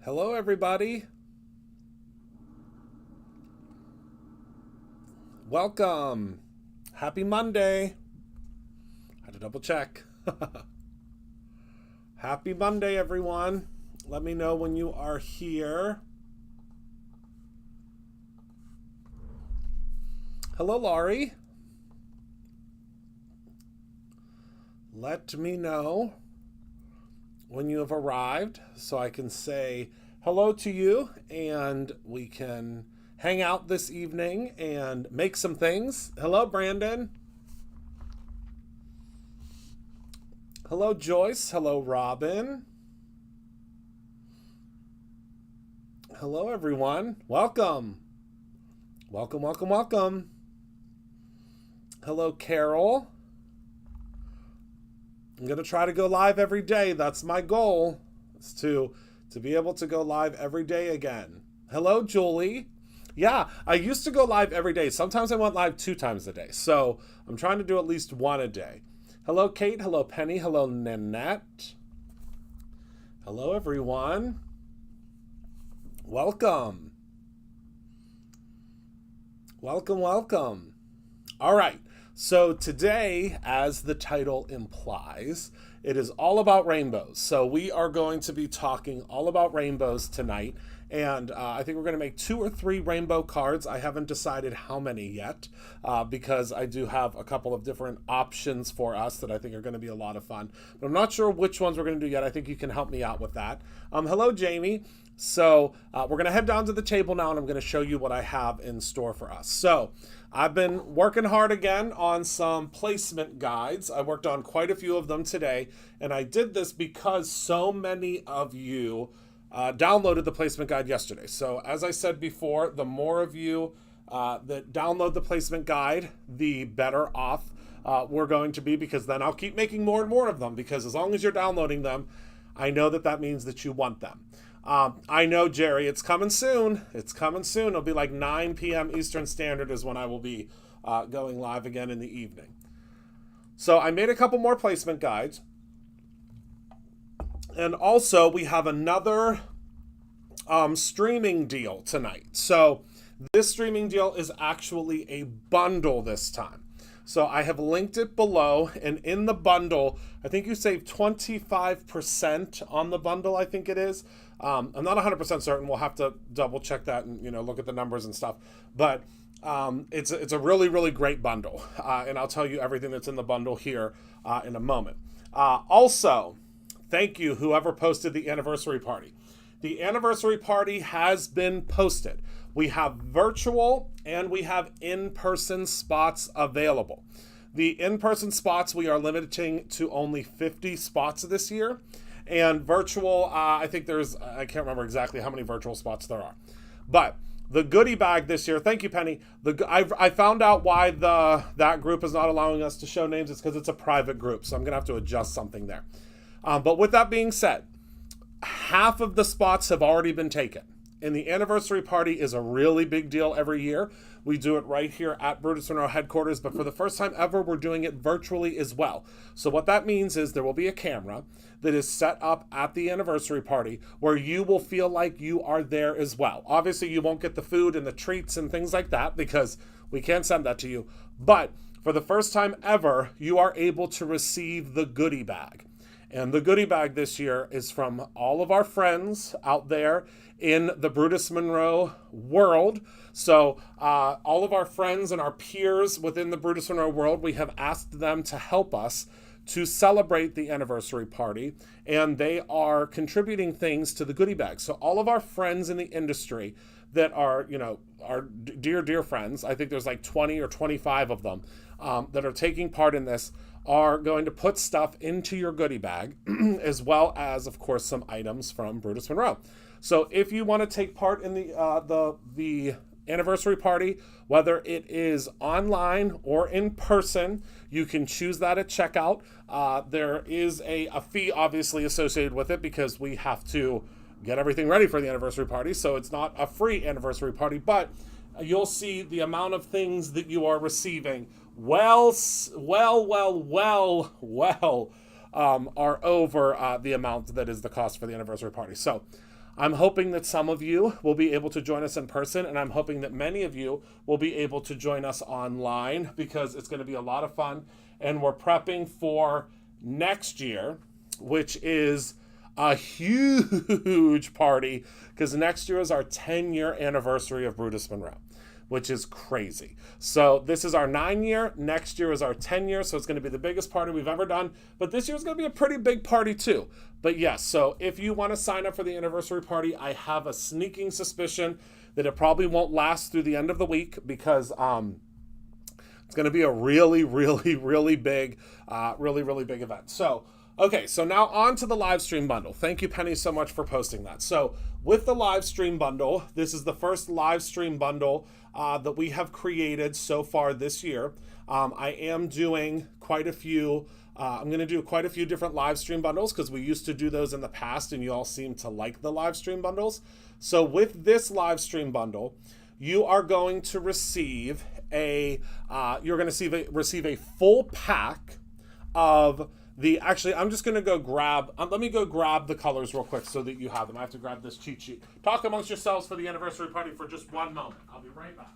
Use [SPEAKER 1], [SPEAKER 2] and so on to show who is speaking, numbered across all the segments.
[SPEAKER 1] Hello, everybody. Welcome. Happy Monday. I had to double check. Happy Monday, everyone. Let me know when you are here. Hello, Laurie. Let me know when you have arrived so I can say hello to you and we can hang out this evening and make some things. Hello, Brandon. Hello, Joyce. Hello, Robin. Hello, everyone. Welcome. Welcome, welcome, welcome. Hello, Carol. I'm going to try to go live every day. That's my goal, is to be able to go live every day again. Hello, Julie. Yeah, I used to go live every day. Sometimes I went live 2 times a day. So I'm trying to do at least 1 a day. Hello, Kate. Hello, Penny. Hello, Nanette. Hello, everyone. Welcome. Welcome, welcome. All right. So today, as the title implies, it is all about rainbows. So we are going to be talking all about rainbows tonight. And I think we're going to make 2 or 3 rainbow cards. I haven't decided how many yet because I do have a couple of different options for us that I think are going to be a lot of fun. But I'm not sure which ones we're going to do yet. I think you can help me out with that. Hello, Jamie. So we're going to head down to the table now, and I'm going to show you what I have in store for us. So I've been working hard again on some placement guides. I worked on quite a few of them today, and I did this because so many of you downloaded the placement guide yesterday. So as I said before, the more of you that download the placement guide, the better off we're going to be, because then I'll keep making more and more of them, because as long as you're downloading them, I know that that means that you want them. I know, Jerry, it's coming soon. It's coming soon. It'll be like 9 p.m. Eastern Standard is when I will be going live again in the evening. So I made a couple more placement guides. And also, we have another streaming deal tonight. So this streaming deal is actually a bundle this time. So I have linked it below, and in the bundle, I think you save 25% on the bundle, I think it is. I'm not 100% certain. We'll have to double check that and look at the numbers and stuff. But it's a really, really great bundle. And I'll tell you everything that's in the bundle here in a moment. Also, thank you, whoever posted the anniversary party. The anniversary party has been posted. We have virtual and we have in-person spots available. The in-person spots we are limiting to only 50 spots this year. And virtual, I think I can't remember exactly how many virtual spots there are. But the goodie bag this year, thank you, Penny. I found out why that group is not allowing us to show names. It's because it's a private group, so I'm going to have to adjust something there. But with that being said, half of the spots have already been taken. And the anniversary party is a really big deal every year. We do it right here at Brutus Monroe headquarters, but for the first time ever, we're doing it virtually as well. So what that means is there will be a camera that is set up at the anniversary party where you will feel like you are there as well. Obviously, you won't get the food and the treats and things like that because we can't send that to you. But for the first time ever, you are able to receive the goodie bag. And the goodie bag this year is from all of our friends out there in the Brutus Monroe world. So all of our friends and our peers within the Brutus Monroe world, we have asked them to help us to celebrate the anniversary party. And they are contributing things to the goodie bag. So all of our friends in the industry that are, our dear, dear friends, I think there's like 20 or 25 of them that are taking part in this, are going to put stuff into your goodie bag, as well as, of course, some items from Brutus Monroe. So if you want to take part in the anniversary party, whether it is online or in person, you can choose that at checkout. There is a fee obviously associated with it because we have to get everything ready for the anniversary party. So it's not a free anniversary party, but you'll see the amount of things that you are receiving are over the amount that is the cost for the anniversary party. So I'm hoping that some of you will be able to join us in person, and I'm hoping that many of you will be able to join us online because it's going to be a lot of fun. And we're prepping for next year, which is a huge party because next year is our 10-year anniversary of Brutus Monroe, which is crazy. So this is our 9-year. Next year is our 10-year. So it's going to be the biggest party we've ever done. But this year is going to be a pretty big party too. But yes, so if you want to sign up for the anniversary party, I have a sneaking suspicion that it probably won't last through the end of the week because it's going to be a really big, really big event. So, okay, so now on to the live stream bundle. Thank you, Penny, so much for posting that. So with the live stream bundle, this is the first live stream bundle that we have created so far this year. I am doing quite a few. I'm going to do quite a few different live stream bundles because we used to do those in the past and you all seem to like the live stream bundles. So with this live stream bundle, you are going to receive receive a full pack of actually, I'm just going to go grab, let me go grab the colors real quick so that you have them. I have to grab this cheat sheet. Talk amongst yourselves for the anniversary party for just one moment. I'll be right back.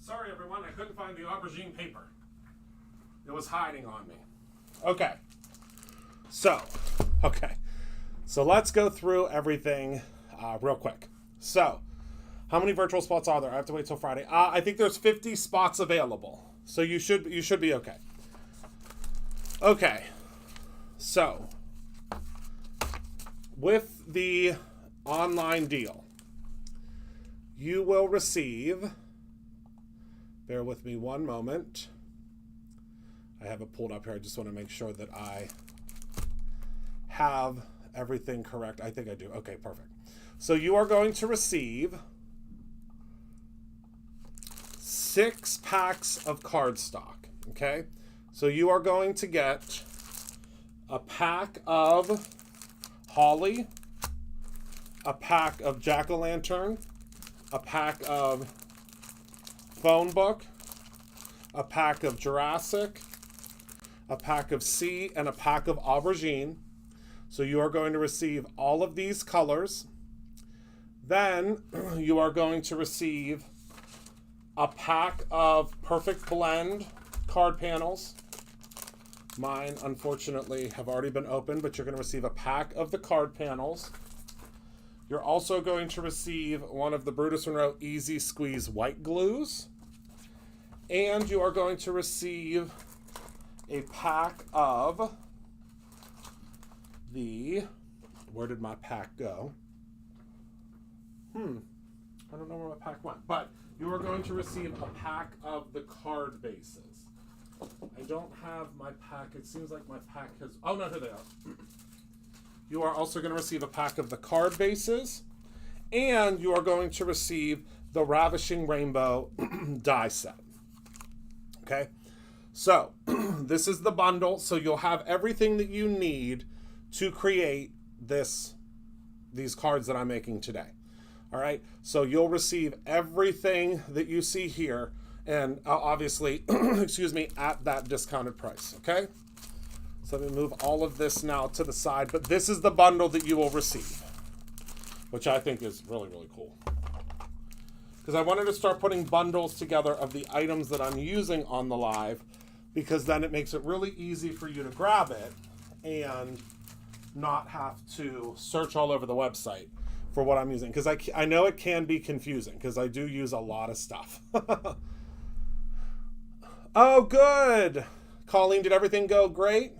[SPEAKER 1] Sorry, everyone, I couldn't find the aubergine paper. It was hiding on me. Okay. So let's go through everything real quick. So, how many virtual spots are there? I have to wait till Friday. I think there's 50 spots available. So you should be okay. Okay. So, with the online deal, you will receive, bear with me one moment. I have it pulled up here. I just want to make sure that I have everything correct. I think I do. Okay, perfect. So you are going to receive 6 packs of cardstock, okay? So you are going to get a pack of Holly, a pack of Jack-o'-lantern, a pack of Phone Book, a pack of Jurassic, a pack of C, and a pack of Aubergine. So you are going to receive all of these colors. Then you are going to receive a pack of Perfect Blend card panels. Mine, unfortunately, have already been opened, but you're going to receive a pack of the card panels. You're also going to receive one of the Brutus Monroe Easy Squeeze white glues. And you are going to receive a pack of the, where did my pack go? I don't know where my pack went, but you are going to receive a pack of the card bases. I don't have my pack. It seems like my pack has, oh no, here they are. You are also going to receive a pack of the card bases, and you are going to receive the Ravishing Rainbow die set. Okay, so this is the bundle. So you'll have everything that you need to create these cards that I'm making today. All right, so you'll receive everything that you see here, and obviously, excuse me, at that discounted price, okay? So let me move all of this now to the side, but this is the bundle that you will receive, which I think is really, really cool. because I wanted to start putting bundles together of the items that I'm using on the live, because then it makes it really easy for you to grab it and not have to search all over the website for what I'm using, because I know it can be confusing because I do use a lot of stuff. Oh, good. Colleen, did everything go great?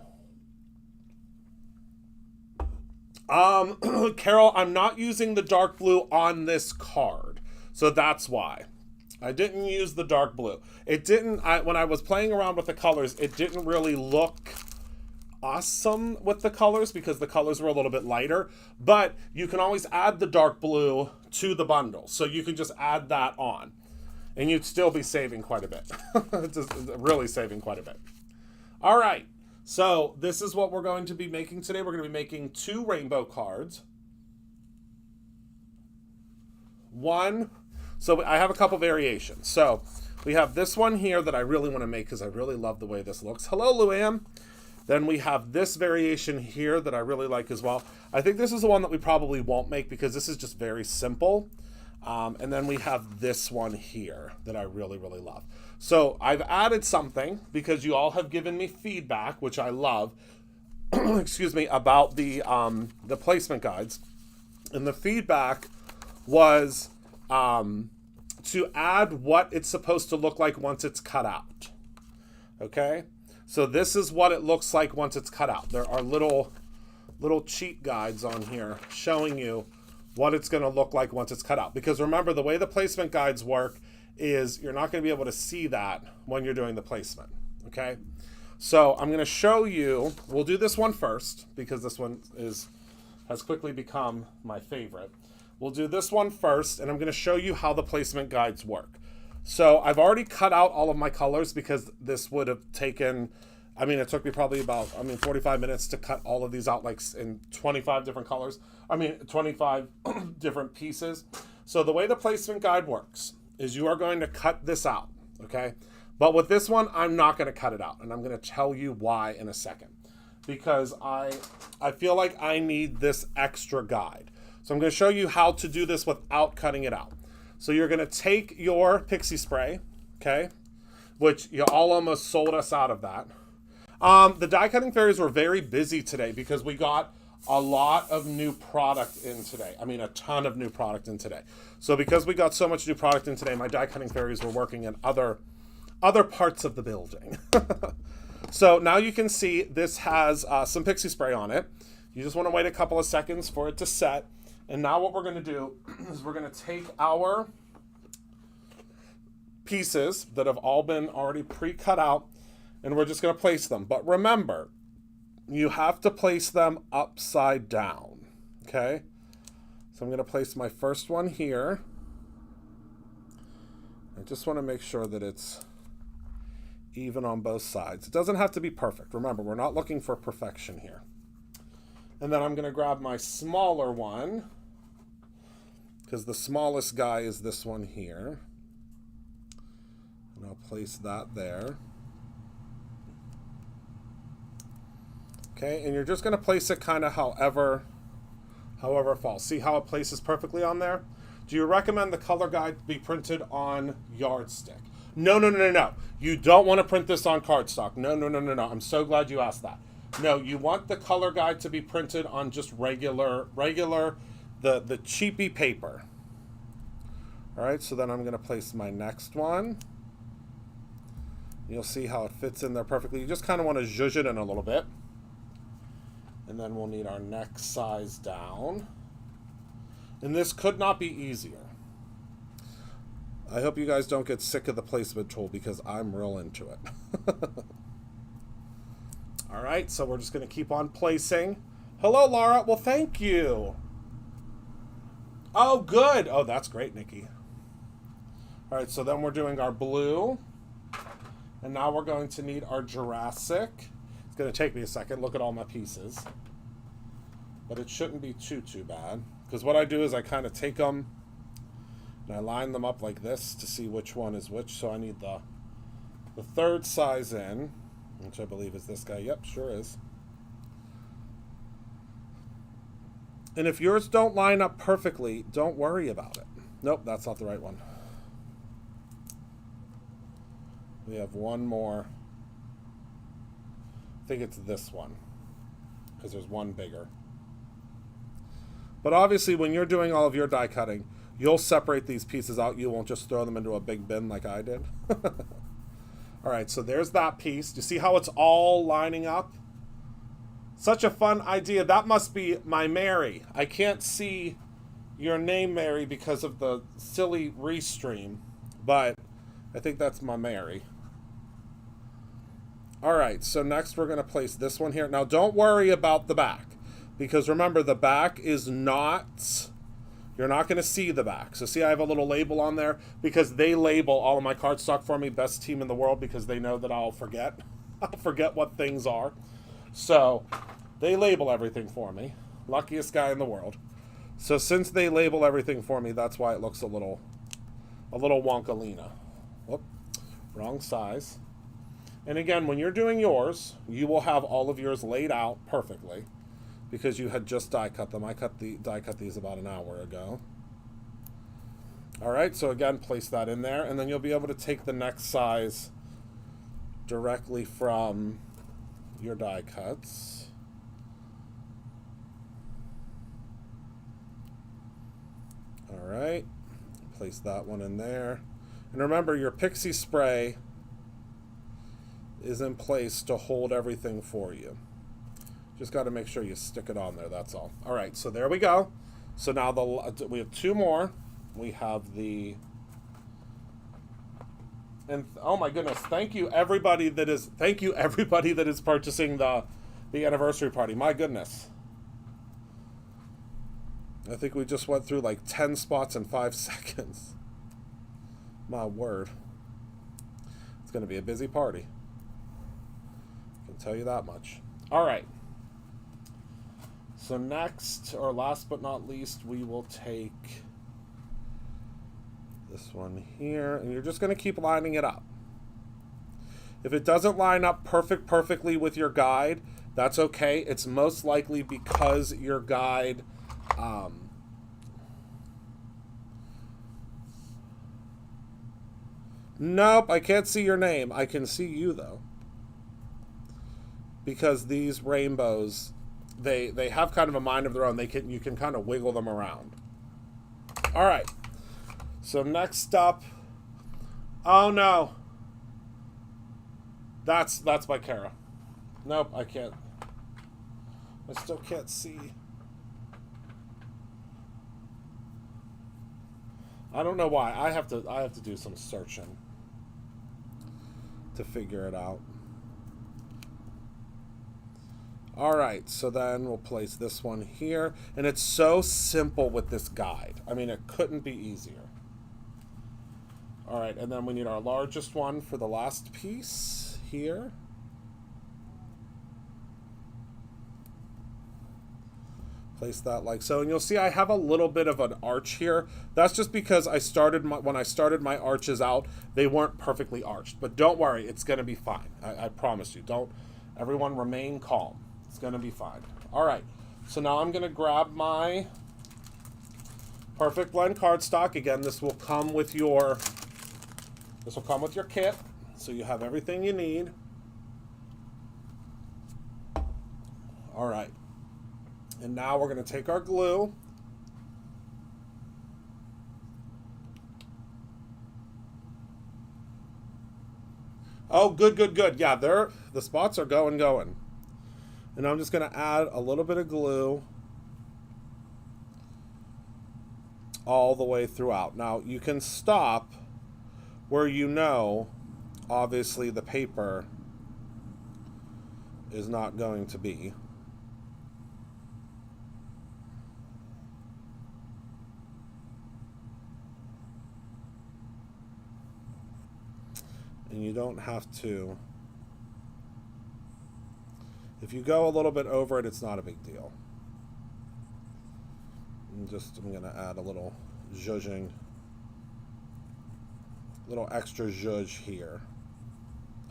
[SPEAKER 1] Carol, I'm not using the dark blue on this card, so that's why. I didn't use the dark blue. It didn't, when I was playing around with the colors, it didn't really look awesome with the colors because the colors were a little bit lighter, but you can always add the dark blue to the bundle. So you can just add that on and you'd still be saving quite a bit. Just really saving quite a bit. All right. So this is what we're going to be making today. We're going to be making 2 rainbow cards. So I have a couple variations. So we have this one here that I really want to make because I really love the way this looks. Hello, Luann. Then we have this variation here that I really like as well. I think this is the one that we probably won't make because this is just very simple. And then we have this one here that I really, really love. So I've added something because you all have given me feedback, which I love, excuse me, about the placement guides. And the feedback was to add what it's supposed to look like once it's cut out. Okay? So this is what it looks like once it's cut out. There are little cheat guides on here showing you what it's going to look like once it's cut out. Because remember, the way the placement guides work is you're not going to be able to see that when you're doing the placement. Okay? So I'm going to show you, we'll do this one first because this one has quickly become my favorite. We'll do this one first, and I'm going to show you how the placement guides work. So I've already cut out all of my colors because this would have taken, it took me probably about, 45 minutes to cut all of these out, like in 25 different colors. 25 different pieces. So the way the placement guide works is you are going to cut this out, okay? But with this one, I'm not going to cut it out, and I'm going to tell you why in a second. Because I feel like I need this extra guide. So I'm going to show you how to do this without cutting it out. So you're going to take your Pixie Spray, okay, which you all almost sold us out of that. The die cutting fairies were very busy today because we got a lot of new product in today. A ton of new product in today. So because we got so much new product in today, my die cutting fairies were working in other parts of the building. So now you can see this has some Pixie Spray on it. You just want to wait a couple of seconds for it to set. And now what we're going to do is we're going to take our pieces that have all been already pre-cut out, and we're just going to place them. But remember, you have to place them upside down, okay? So I'm going to place my first one here. I just want to make sure that it's even on both sides. It doesn't have to be perfect. Remember, we're not looking for perfection here. And then I'm going to grab my smaller one, because the smallest guy is this one here. And I'll place that there. Okay, and you're just going to place it kind of however it falls. See how it places perfectly on there? Do you recommend the color guide be printed on yardstick? No. You don't want to print this on cardstock. No. I'm so glad you asked that. No, you want the color guide to be printed on just regular, the cheapy paper. All right, so then I'm going to place my next one. You'll see how it fits in there perfectly. You just kind of want to zhuzh it in a little bit. And then we'll need our next size down. And this could not be easier. I hope you guys don't get sick of the placement tool because I'm real into it. All right, so we're just going to keep on placing. Hello, Laura. Well, thank you. Oh, good. Oh, that's great, Nikki. All right, so then we're doing our blue. And now we're going to need our Jurassic. It's going to take me a second. Look at all my pieces. But it shouldn't be too bad. Because what I do is I kind of take them and I line them up like this to see which one is which. So I need the third size in, which I believe is this guy. Yep, sure is. And if yours don't line up perfectly, don't worry about it. Nope, that's not the right one. We have one more. I think it's this one, because there's one bigger. But obviously, when you're doing all of your die cutting, you'll separate these pieces out. You won't just throw them into a big bin like I did. All right, so there's that piece. Do you see how it's all lining up? Such a fun idea. That must be my Mary. I can't see your name, Mary, because of the silly restream, but I think that's my Mary. All right, so next we're going to place this one here. Now, don't worry about the back, because remember, the back is not, you're not going to see the back. So see, I have a little label on there because they label all of my cardstock for me, best team in the world, because they know that I'll forget. I'll forget what things are. So they label everything for me. Luckiest guy in the world. So since they label everything for me, that's why it looks a little wonkalina. Whoop, wrong size. And again, when you're doing yours, you will have all of yours laid out perfectly because you had just die cut them. I die cut these about an hour ago. All right, so again, place that in there, and then you'll be able to take the next size directly from your die cuts. All right, place that one in there. And remember, your pixie spray is in place to hold everything for you. Just got to make sure you stick it on there, that's all. All right, so there we go. So now we have two more. We have the, and oh my goodness, thank you everybody that is purchasing the anniversary party. My goodness. I think we just went through like 10 spots in 5 seconds. My word. It's going to be a busy party. I can tell you that much. All right. So next, or last but not least, we will take this one here, and you're just going to keep lining it up. If it doesn't line up perfectly with your guide, that's okay. It's most likely because your guide nope, I can't see your name. I can see you though, because these rainbows, they have kind of a mind of their own. You can kind of wiggle them around. All right. So next up, oh no, that's by Kara. Nope, I can't. I still can't see. I don't know why. I have to do some searching to figure it out. All right, so then we'll place this one here, and it's so simple with this guide. I mean, it couldn't be easier. All right, and then we need our largest one for the last piece here. Place that like so, and you'll see I have a little bit of an arch here. That's just because when I started my arches out, they weren't perfectly arched. But don't worry, it's going to be fine. I promise you. Everyone remain calm. It's going to be fine. All right, so now I'm going to grab my Perfect Blend cardstock. Again, this will come with your kit, so you have everything you need. All right. And now we're going to take our glue. Oh, good. Yeah, the spots are going. And I'm just going to add a little bit of glue all the way throughout. Now, you can stop where obviously the paper is not going to be. And you don't have to. If you go a little bit over it, it's not a big deal. I'm going to add a little zhuzhing, little extra zhuzh here.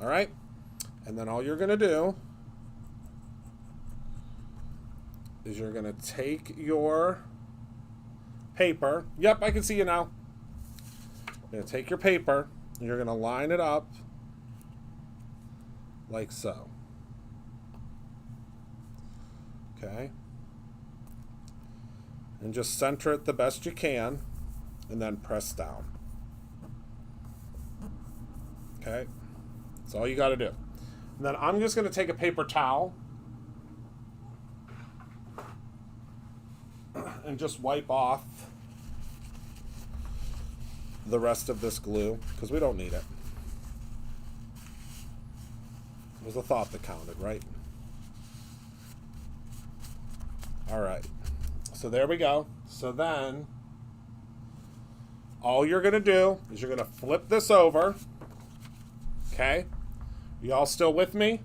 [SPEAKER 1] All right? And then all you're going to do is you're going to take your paper. Yep, I can see you now. You're going to take your paper. You're going to line it up like so. Okay. And just center it the best you can, and then press down. Okay. That's all you got to do. And then I'm just going to take a paper towel and just wipe off the rest of this glue, because we don't need it. It was a thought that counted, right? All right. So there we go. So then all you're going to do is you're going to flip this over. Okay? You all still with me?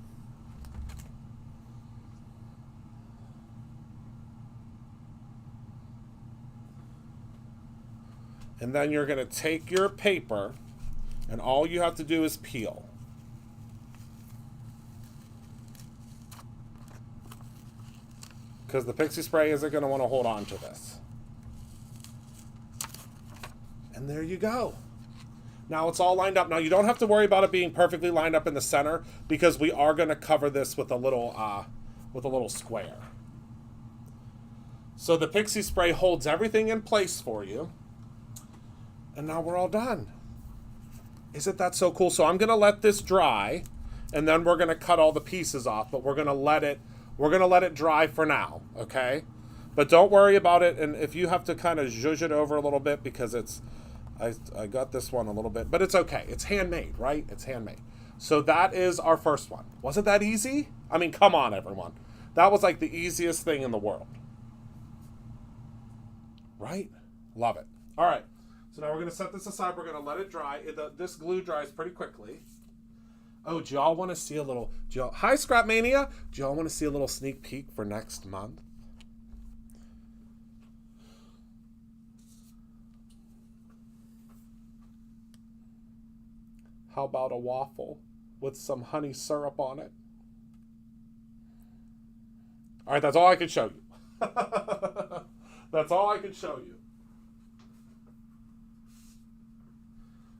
[SPEAKER 1] And then you're going to take your paper, and all you have to do is peel. Because the pixie spray isn't going to want to hold on to this. And there you go. Now it's all lined up. Now you don't have to worry about it being perfectly lined up in the center, because we are going to cover this with a little square. So the pixie spray holds everything in place for you. And now we're all done. Isn't that so cool? So I'm going to let this dry, and then we're going to cut all the pieces off, but we're going to let it dry for now, okay? But don't worry about it, and if you have to kind of zhuzh it over a little bit, because I got this one a little bit, but it's okay. It's handmade, right? It's handmade. So that is our first one. Wasn't that easy? I mean, come on, everyone. That was like the easiest thing in the world. Right? Love it. All right. So now we're going to set this aside. We're going to let it dry. This glue dries pretty quickly. Oh, do y'all want to see a little... Hi, Scrap Mania. Do y'all want to see a little sneak peek for next month? How about a waffle with some honey syrup on it? All right, that's all I can show you. That's all I can show you.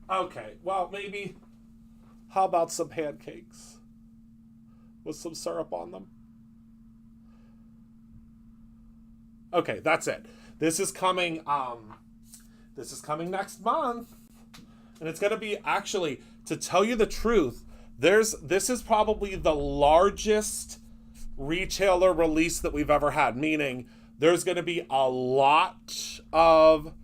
[SPEAKER 1] Okay, well, maybe, how about some pancakes with some syrup on them? Okay, that's it. This is coming next month. And it's going to be, actually, to tell you the truth, this is probably the largest retailer release that we've ever had, meaning there's going to be a lot of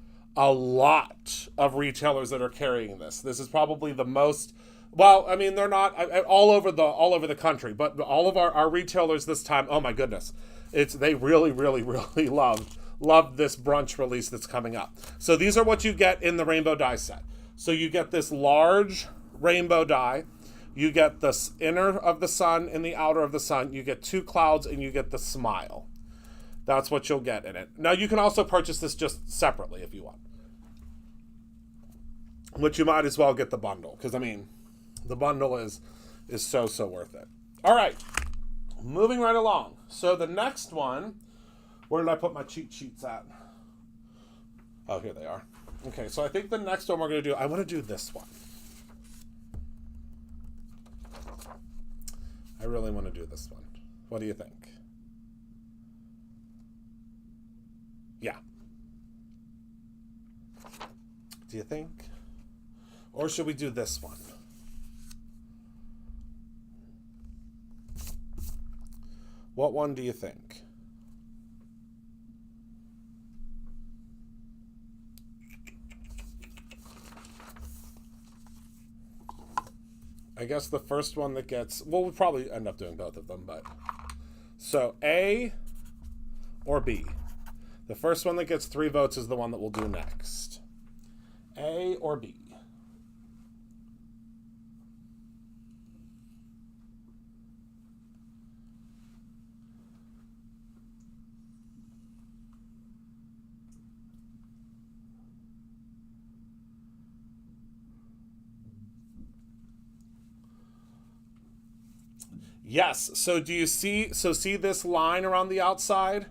[SPEAKER 1] retailers that are carrying this. This is probably the most, well, I mean, they're not all over the country, but all of our retailers this time, oh my goodness, they really loved this brunch release that's coming up. So these are what you get in the rainbow die set. So you get this large rainbow die, you get the inner of the sun and the outer of the sun, you get two clouds, and you get the smile. That's what you'll get in it. Now, you can also purchase this just separately if you want. But you might as well get the bundle, because, I mean, the bundle is so worth it. All right, moving right along. So the next one, where did I put my cheat sheets at? Oh, here they are. Okay, so I think the next one we're going to do, I want to do this one. I really want to do this one. What do you think? Yeah. Do you think? Or should we do this one? What one do you think? I guess the first one that gets... Well, we'll probably end up doing both of them, but... So, A or B? The first one that gets 3 votes is the one that we'll do next. A or B? Yes. So do you see? So see this line around the outside?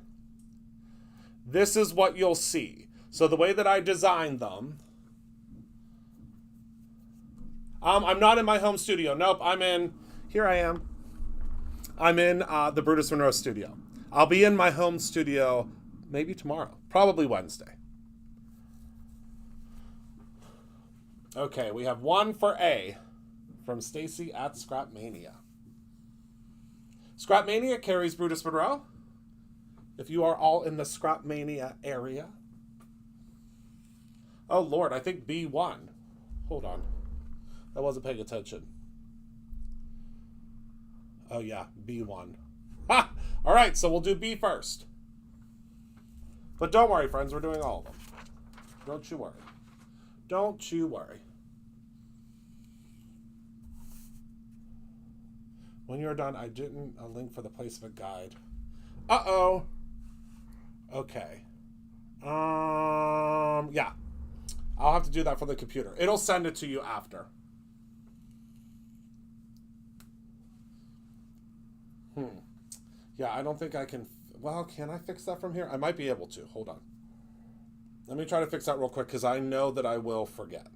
[SPEAKER 1] This is what you'll see. So the way that I designed them. I'm not in my home studio. Nope. I'm in Here I am. I'm in the Brutus Monroe studio. I'll be in my home studio maybe tomorrow, probably Wednesday. Okay, we have one for A from Stacy at Scrapmania. Scrapmania carries Brutus Monroe. If you are all in the Scrapmania area. Oh, Lord, I think B won. Hold on. I wasn't paying attention. Oh, yeah, B won. Ha! All right, so we'll do B first. But don't worry, friends, we're doing all of them. Don't you worry. Don't you worry. When you're done, I didn't a link for the placement guide. Uh-oh. Okay. Yeah. I'll have to do that for the computer. It'll send it to you after. Yeah, I don't think I can... Well, can I fix that from here? I might be able to. Hold on. Let me try to fix that real quick because I know that I will forget.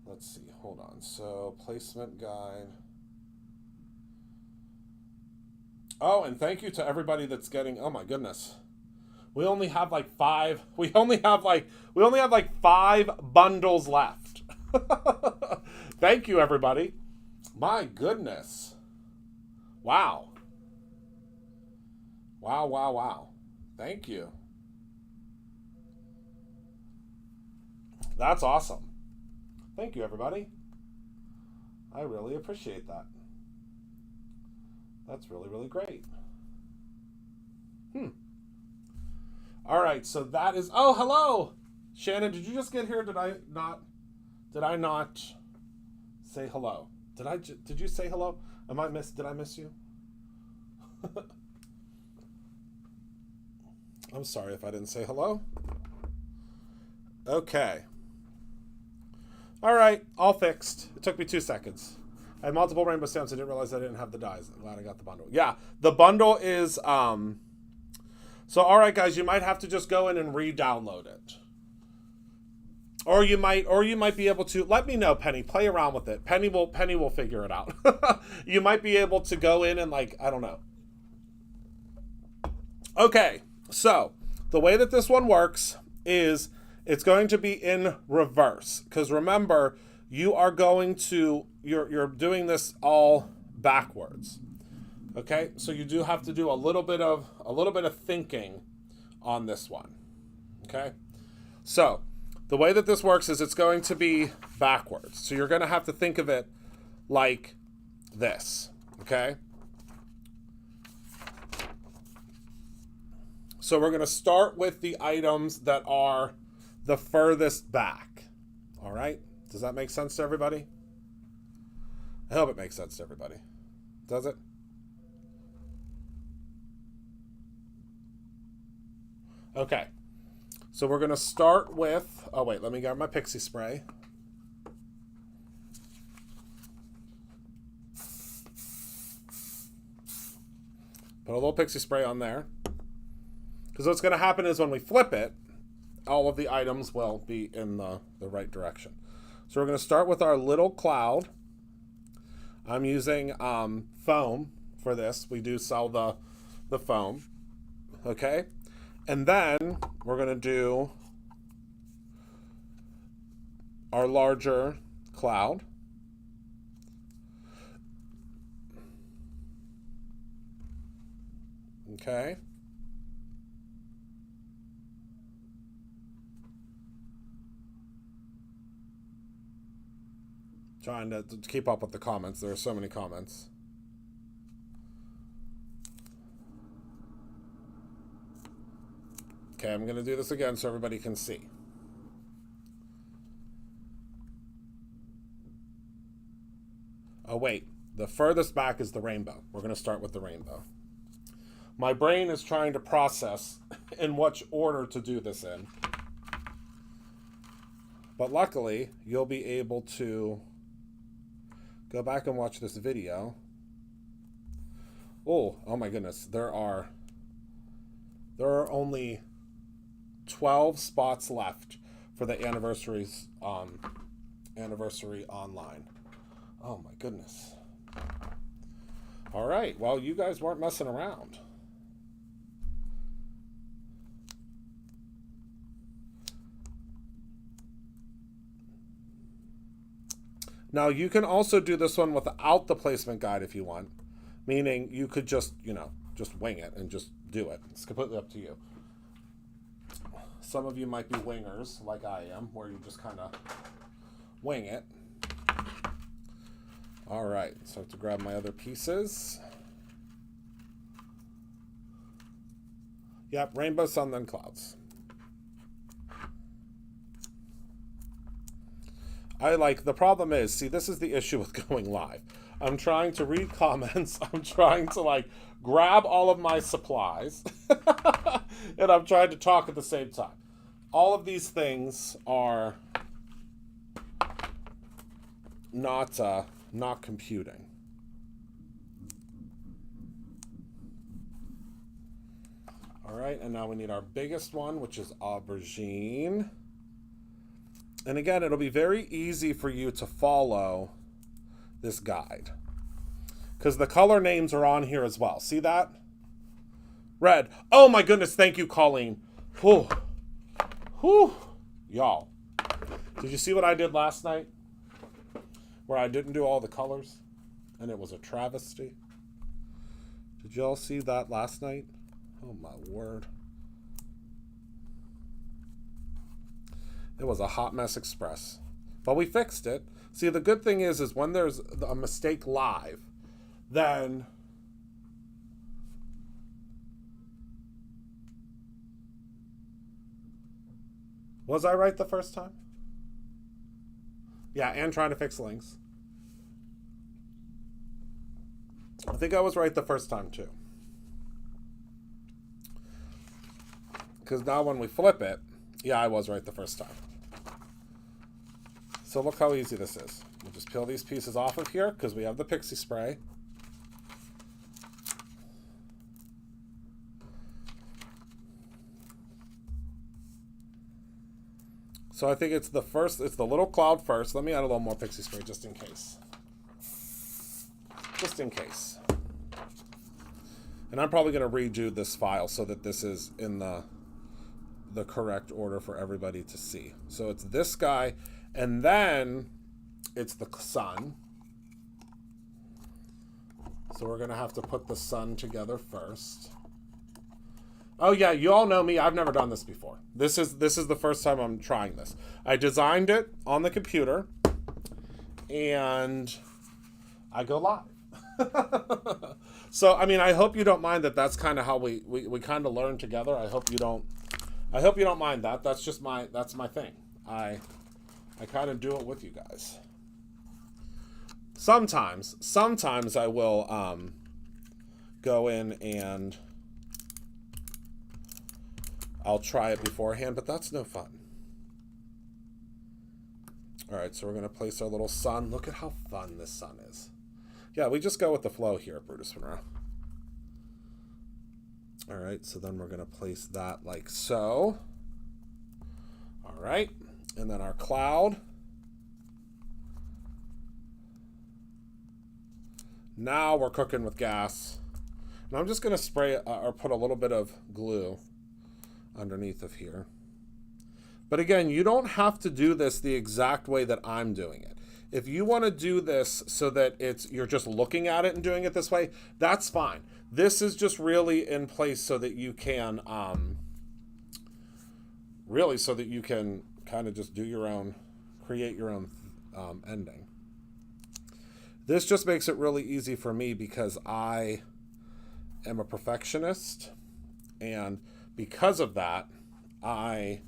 [SPEAKER 1] Let's see. Hold on. So, placement guide. Oh, and thank you to everybody that's getting... Oh, my goodness. We only have like 5... We only have like 5 bundles left. Thank you, everybody. My goodness. Wow. Wow, wow, wow. Thank you. That's awesome. Thank you, everybody. I really appreciate that. That's really, really great. All right, so that is... Oh, hello! Shannon, did you just get here? Did I not say hello? Did you say hello? Did I miss you? I'm sorry if I didn't say hello. Okay. All right, all fixed. It took me 2 seconds. I had multiple rainbow stamps. I didn't realize I didn't have the dies. I'm glad I got the bundle. Yeah, the bundle is... So, all right, guys, you might have to just go in and re-download it. Or you might be able to... Let me know, Penny. Play around with it. Penny will figure it out. You might be able to go in and, like, I don't know. Okay, so the way that this one works is it's going to be in reverse. Because remember, you are going to... You're doing this all backwards. Okay, so you do have to do a little bit of thinking on this one. Okay, so the way that this works is it's going to be backwards. So you're going to have to think of it like this. Okay, so we're going to start with the items that are the furthest back. All right, does that make sense to everybody? I hope it makes sense to everybody. Does it? Okay, so we're going to start with... Oh, wait, let me grab my pixie spray. Put a little pixie spray on there. Because what's going to happen is when we flip it, all of the items will be in the right direction. So we're going to start with our little cloud. I'm using foam for this. We do sell the foam. Okay? And then we're going to do our larger cloud. Okay. Trying to keep up with the comments. There are so many comments. Okay, I'm going to do this again so everybody can see. Oh, wait. The furthest back is the rainbow. We're going to start with the rainbow. My brain is trying to process in which order to do this in. But luckily, you'll be able to go back and watch this video. Oh my goodness. There are only 12 spots left for the anniversary online. Oh my goodness. All right, well, you guys weren't messing around. Now, you can also do this one without the placement guide if you want, meaning you could just, just wing it and just do it. It's completely up to you. Some of you might be wingers, like I am, where you just kind of wing it. All right, so I have to grab my other pieces. Yep, rainbow, sun, then clouds. The problem is, see, this is the issue with going live. I'm trying to read comments. I'm trying to grab all of my supplies and I'm trying to talk at the same time. All of these things are not computing. All right, and now we need our biggest one, which is aubergine. And again, it'll be very easy for you to follow this guide because the color names are on here as well. See that? Red. Oh my goodness, thank you, Colleen. Whew. Whew. Y'all, did you see what I did last night? Where I didn't do all the colors and it was a travesty. Did y'all see that last night? Oh my word. It was a hot mess express. But we fixed it. See, the good thing is when there's a mistake live, then was I right the first time? Yeah, and trying to fix links. I think I was right the first time too. Because now when we flip it, yeah, I was right the first time. So look how easy this is. We'll just peel these pieces off of here because we have the pixie spray. So I think it's the little cloud first. Let me add a little more pixie spray just in case. Just in case. And I'm probably going to redo this file so that this is in the correct order for everybody to see. So it's this guy, and then it's the sun. So we're gonna have to put the sun together first. Oh yeah, you all know me. I've never done this before. This is the first time I'm trying this. I designed it on the computer, and I go live. So I mean, I hope you don't mind that. That's kind of how we kind of learn together. I hope you don't mind that. That's my thing. I kind of do it with you guys. Sometimes I will go in and I'll try it beforehand, but that's no fun. All right, so we're going to place our little sun. Look at how fun this sun is. Yeah, we just go with the flow here at Brutus Monroe. All right, so then we're going to place that like so. All right, and then our cloud. Now we're cooking with gas. And I'm just going to spray or put a little bit of glue underneath of here. But again, you don't have to do this the exact way that I'm doing it. If you want to do this so that you're just looking at it and doing it this way, that's fine. This is just really in place so that you can kind of just do your own, create your own ending. This just makes it really easy for me because I am a perfectionist, and because of that, I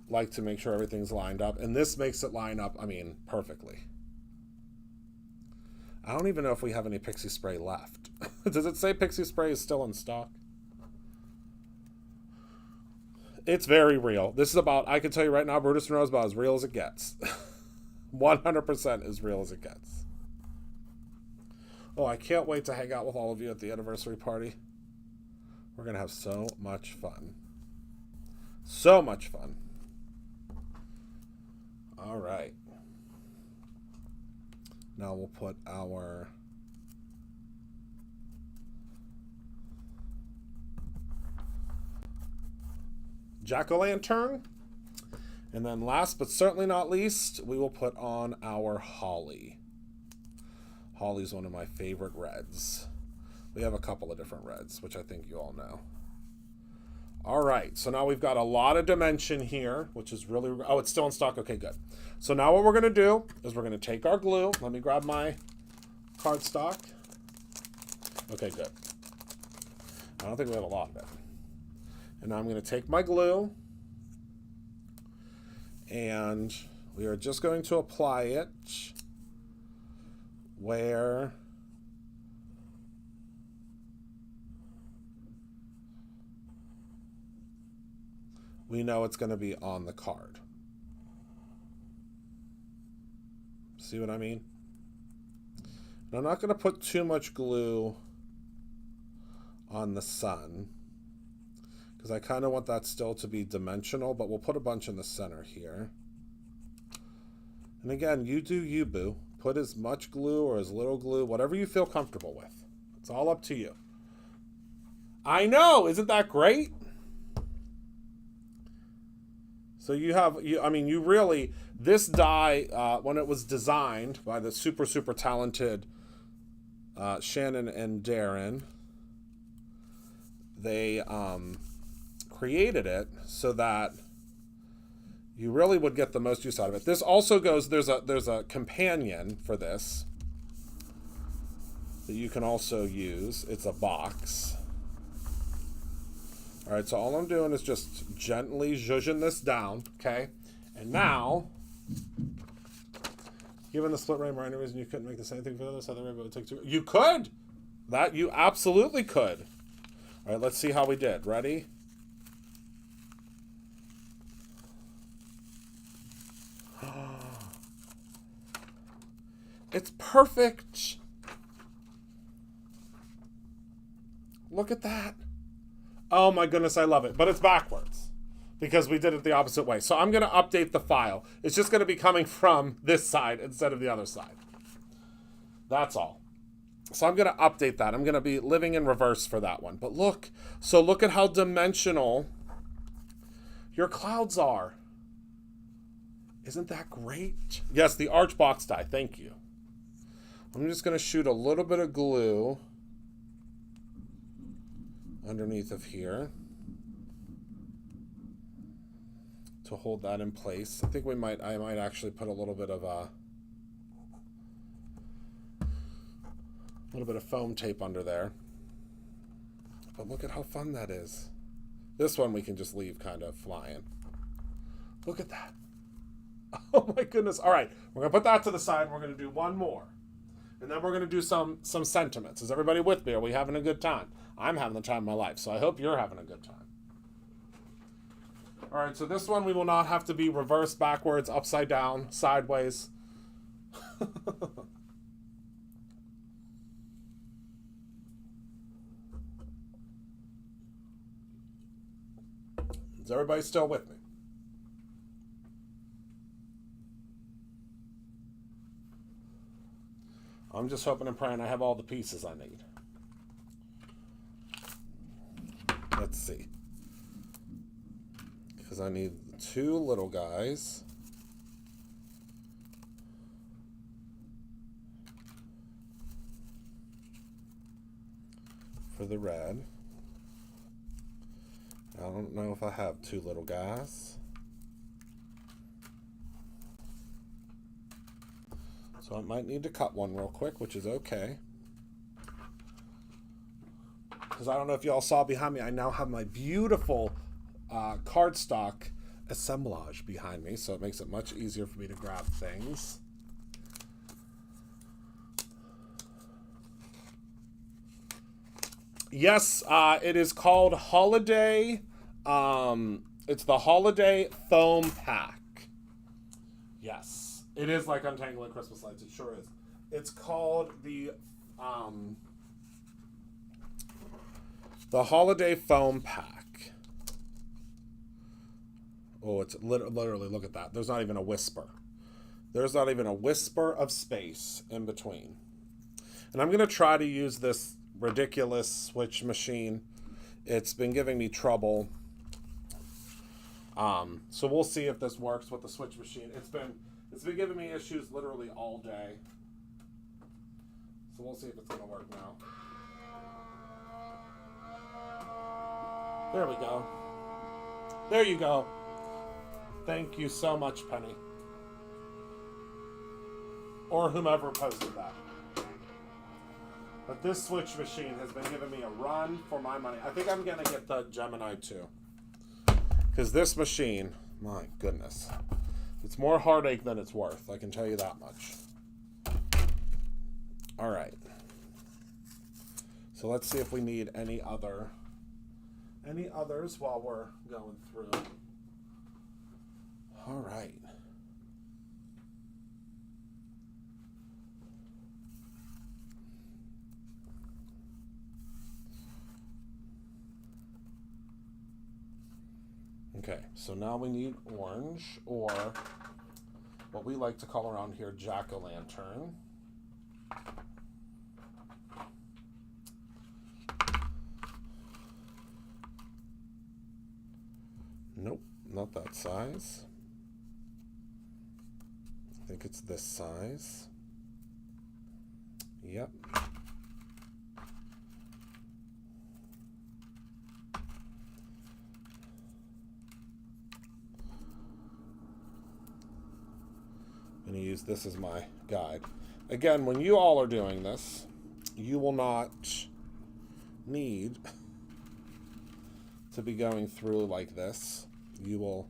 [SPEAKER 1] like to make sure everything's lined up, and this makes it line up, I mean, perfectly. I don't even know if we have any pixie spray left. Does it say pixie spray is still in stock? It's very real. This is about, I can tell you right now, Brutus Monroe is about as real as it gets. 100% as real as it gets. Oh, I can't wait to hang out with all of you at the anniversary party. We're going to have so much fun. So much fun. All right. Now we'll put our jack-o'-lantern. And then last but certainly not least, we will put on our holly. Holly's one of my favorite reds. We have a couple of different reds, which I think you all know. All right, so now we've got a lot of dimension here, which is really, oh, it's still in stock. Okay, good. So now what we're gonna do is we're gonna take our glue. Let me grab my cardstock. Okay, good. I don't think we have a lot of it. And now I'm gonna take my glue, and we are just going to apply it where we know it's going to be on the card. See what I mean? And I'm not going to put too much glue on the sun because I kind of want that still to be dimensional, but we'll put a bunch in the center here. And again, you do you, boo. Put as much glue or as little glue, whatever you feel comfortable with. It's all up to you. I know, isn't that great? So you have, you really, this die, when it was designed by the super talented Shannon and Darren, they created it so that you really would get the most use out of it. This also goes, there's a companion for this that you can also use. It's a box. All right, so all I'm doing is just gently zhuzhing this down, okay? And now, given the split rainbow, any reason you couldn't make the same thing for the other side of the rainbow, it would take two. You could! That, you absolutely could. All right, let's see how we did. Ready? It's perfect. Look at that. Oh my goodness, I love it. But it's backwards because we did it the opposite way. So I'm going to update the file. It's just going to be coming from this side instead of the other side. That's all. So I'm going to update that. I'm going to be living in reverse for that one. But look. So look at how dimensional your clouds are. Isn't that great? Yes, the Archbox die. Thank you. I'm just going to shoot a little bit of glue underneath of here to hold that in place. I think I might actually put a little bit of foam tape under there. But look at how fun that is. This one we can just leave kind of flying. Look at that. Oh my goodness. All right, we're gonna put that to the side. We're gonna do one more. And then we're going to do some sentiments. Is everybody with me? Are we having a good time? I'm having the time of my life, so I hope you're having a good time. All right, so this one we will not have to be reversed, backwards, upside down, sideways. Is everybody still with me? I'm just hoping and praying I have all the pieces I need. Let's see. Because I need 2 little guys. For the red. I don't know if I have 2 little guys. So I might need to cut one real quick, which is okay. Because I don't know if y'all saw behind me, I now have my beautiful cardstock assemblage behind me, so it makes it much easier for me to grab things. Yes, it is called Holiday. It's the Holiday Foam Pack. Yes. It is like untangling Christmas lights. It sure is. It's called the Holiday Foam Pack. Oh, it's literally, look at that. There's not even a whisper. There's not even a whisper of space in between. And I'm going to try to use this ridiculous switch machine. It's been giving me trouble. So we'll see if this works with the switch machine. It's been giving me issues literally all day. So we'll see if it's going to work now. There we go. There you go. Thank you so much, Penny. Or whomever posted that. But this switch machine has been giving me a run for my money. I think I'm going to get the Gemini 2. Because this machine, my goodness, it's more heartache than it's worth. I can tell you that much. All right. So let's see if we need any others while we're going through. All right. Okay, so now we need orange, or what we like to call around here jack-o'-lantern. Nope, not that size. I think it's this size. Yep. I'm going to use this as my guide. Again, when you all are doing this, you will not need to be going through like this. You will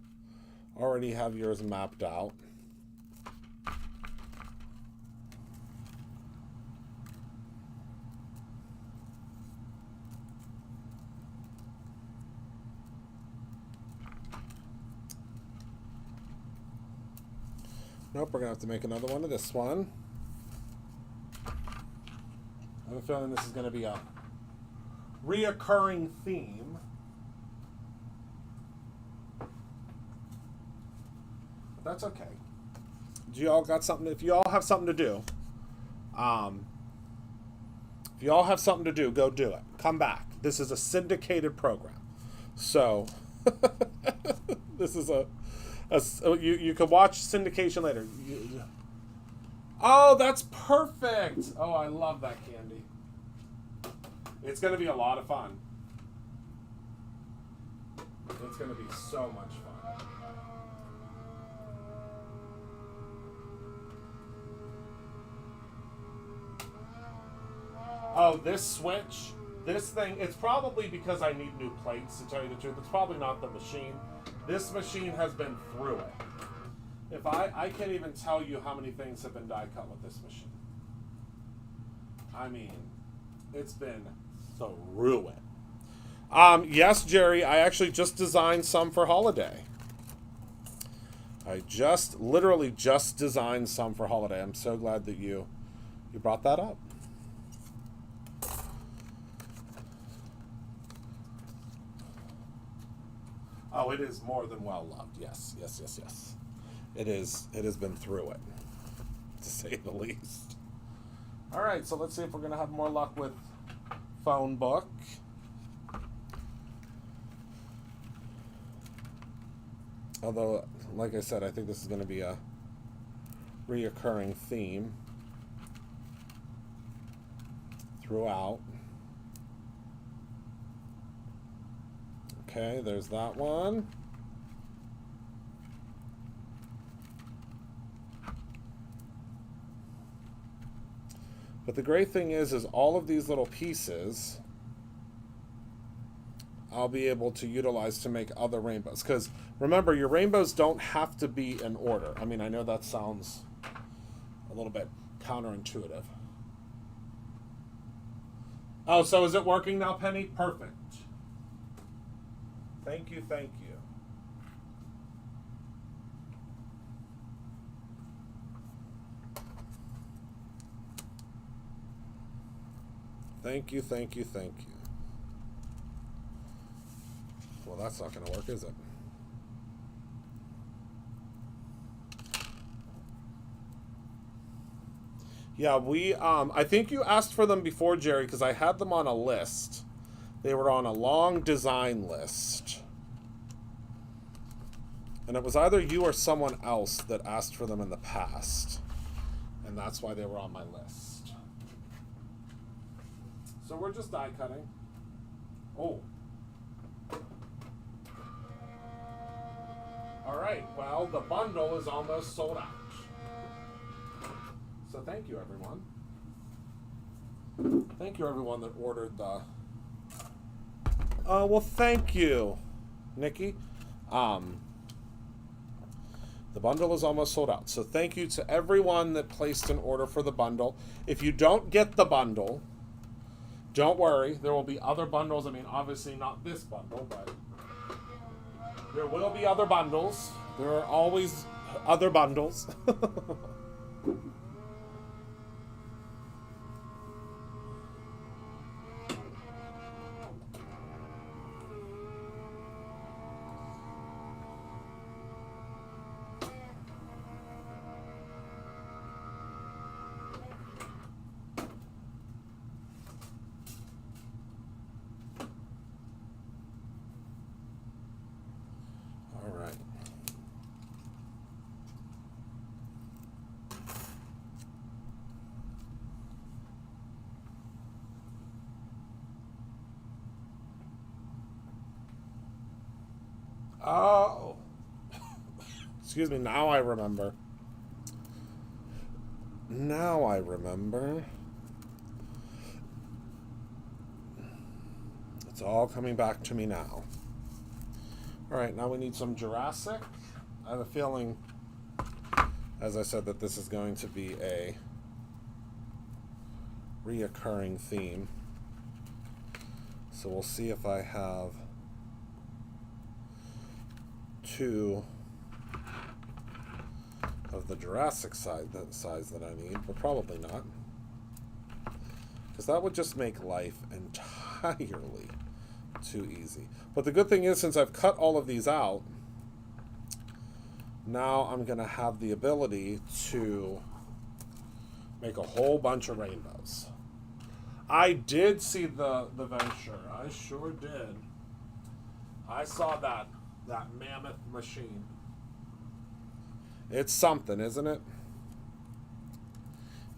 [SPEAKER 1] already have yours mapped out. Nope, we're going to have to make another one of this one. I have a feeling this is going to be a reoccurring theme. But that's okay. Do you all got something? If you all have something to do, go do it. Come back. This is a syndicated program. So, this is you could watch syndication later. Oh, that's perfect. Oh, I love that candy. It's going to be a lot of fun. It's going to be so much fun. Oh, this switch, this thing, it's probably because I need new plates, to tell you the truth. It's probably not the machine. This machine has been through it. If I can't even tell you how many things have been die cut with this machine. I mean, it's been through it. Yes, Jerry, I actually just designed some for holiday. I literally just designed some for holiday. I'm so glad that you brought that up. Oh, it is more than well loved. Yes. It has been through it, to say the least. All right, so let's see if we're going to have more luck with phone book. Although, like I said, I think this is going to be a reoccurring theme throughout. Okay, there's that one. But the great thing is all of these little pieces I'll be able to utilize to make other rainbows. Because remember, your rainbows don't have to be in order. I mean, I know that sounds a little bit counterintuitive. Oh, so is it working now, Penny? Perfect. Thank you. Thank you. Well, that's not going to work, is it? Yeah, I think you asked for them before, Jerry, because I had them on a list. They were on a long design list. And it was either you or someone else that asked for them in the past. And that's why they were on my list. So we're just die cutting. Oh. All right, well, the bundle is almost sold out. So thank you, everyone. Thank you, everyone that ordered the... well, thank you, Nikki. The bundle is almost sold out. So thank you to everyone that placed an order for the bundle. If you don't get the bundle, don't worry. There will be other bundles. I mean, obviously not this bundle, but there will be other bundles. There are always other bundles. Oh. Excuse me, now I remember. Now I remember. It's all coming back to me now. Alright, now we need some Jurassic. I have a feeling, as I said, that this is going to be a reoccurring theme. So we'll see if I have two of the Jurassic size that I need, but probably not, because that would just make life entirely too easy. But the good thing is, since I've cut all of these out, now I'm going to have the ability to make a whole bunch of rainbows. I did see the Venture. I sure did. I saw that mammoth machine. It's something, isn't it?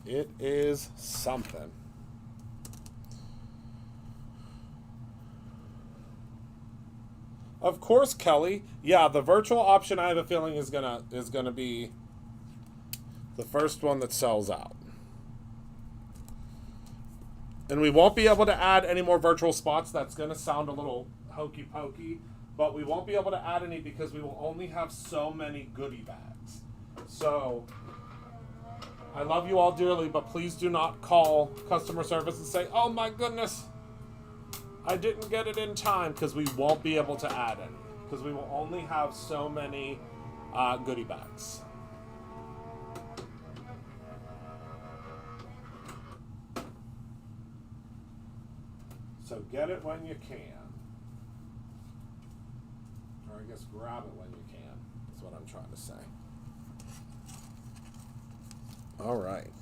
[SPEAKER 1] It is something. Of course, Kelly. Yeah, the virtual option, I have a feeling is gonna be the first one that sells out. And we won't be able to add any more virtual spots. That's gonna sound a little hokey pokey. But we won't be able to add any because we will only have so many goodie bags. So, I love you all dearly, but please do not call customer service and say, oh my goodness, I didn't get it in time, because we won't be able to add any. Because we will only have so many goodie bags. So get it when you can. Or I guess grab it when you can. That's what I'm trying to say. All right.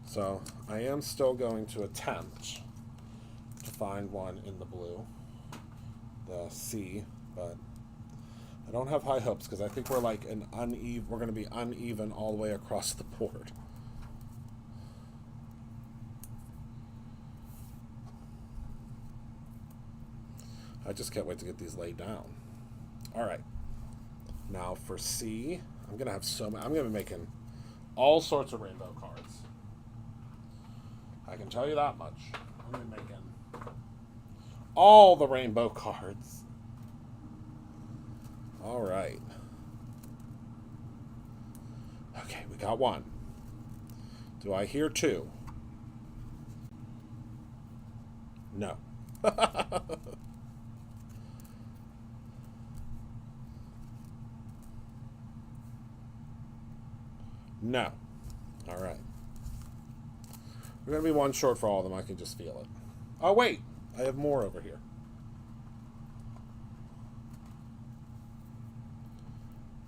[SPEAKER 1] So I am still going to attempt to find one in the blue, the C, but I don't have high hopes because I think we're like we're going to be uneven all the way across the board. I just can't wait to get these laid down. All right. Now for C, I'm going to have I'm going to be making all sorts of rainbow cards. I can tell you that much. I'm going to be making all the rainbow cards. All right. Okay, we got one. Do I hear two? No. No. All right. We're going to be one short for all of them. I can just feel it. Oh, wait. I have more over here.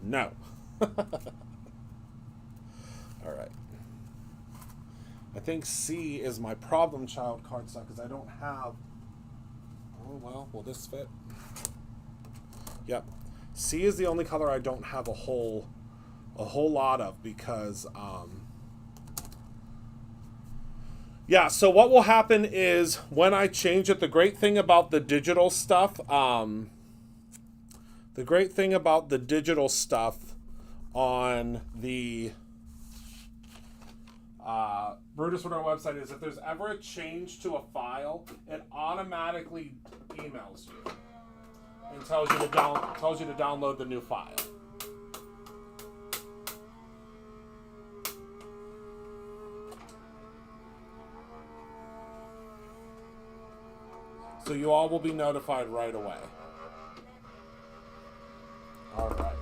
[SPEAKER 1] No. All right. I think C is my problem child cardstock because I don't have. Oh well, will this fit? Yep. C is the only color I don't have a whole lot of because yeah, so what will happen is when I change it, the great thing about the digital stuff on the Brutus Monroe website is if there's ever a change to a file, it automatically emails you and tells you to download the new file. So you all will be notified right away. All right.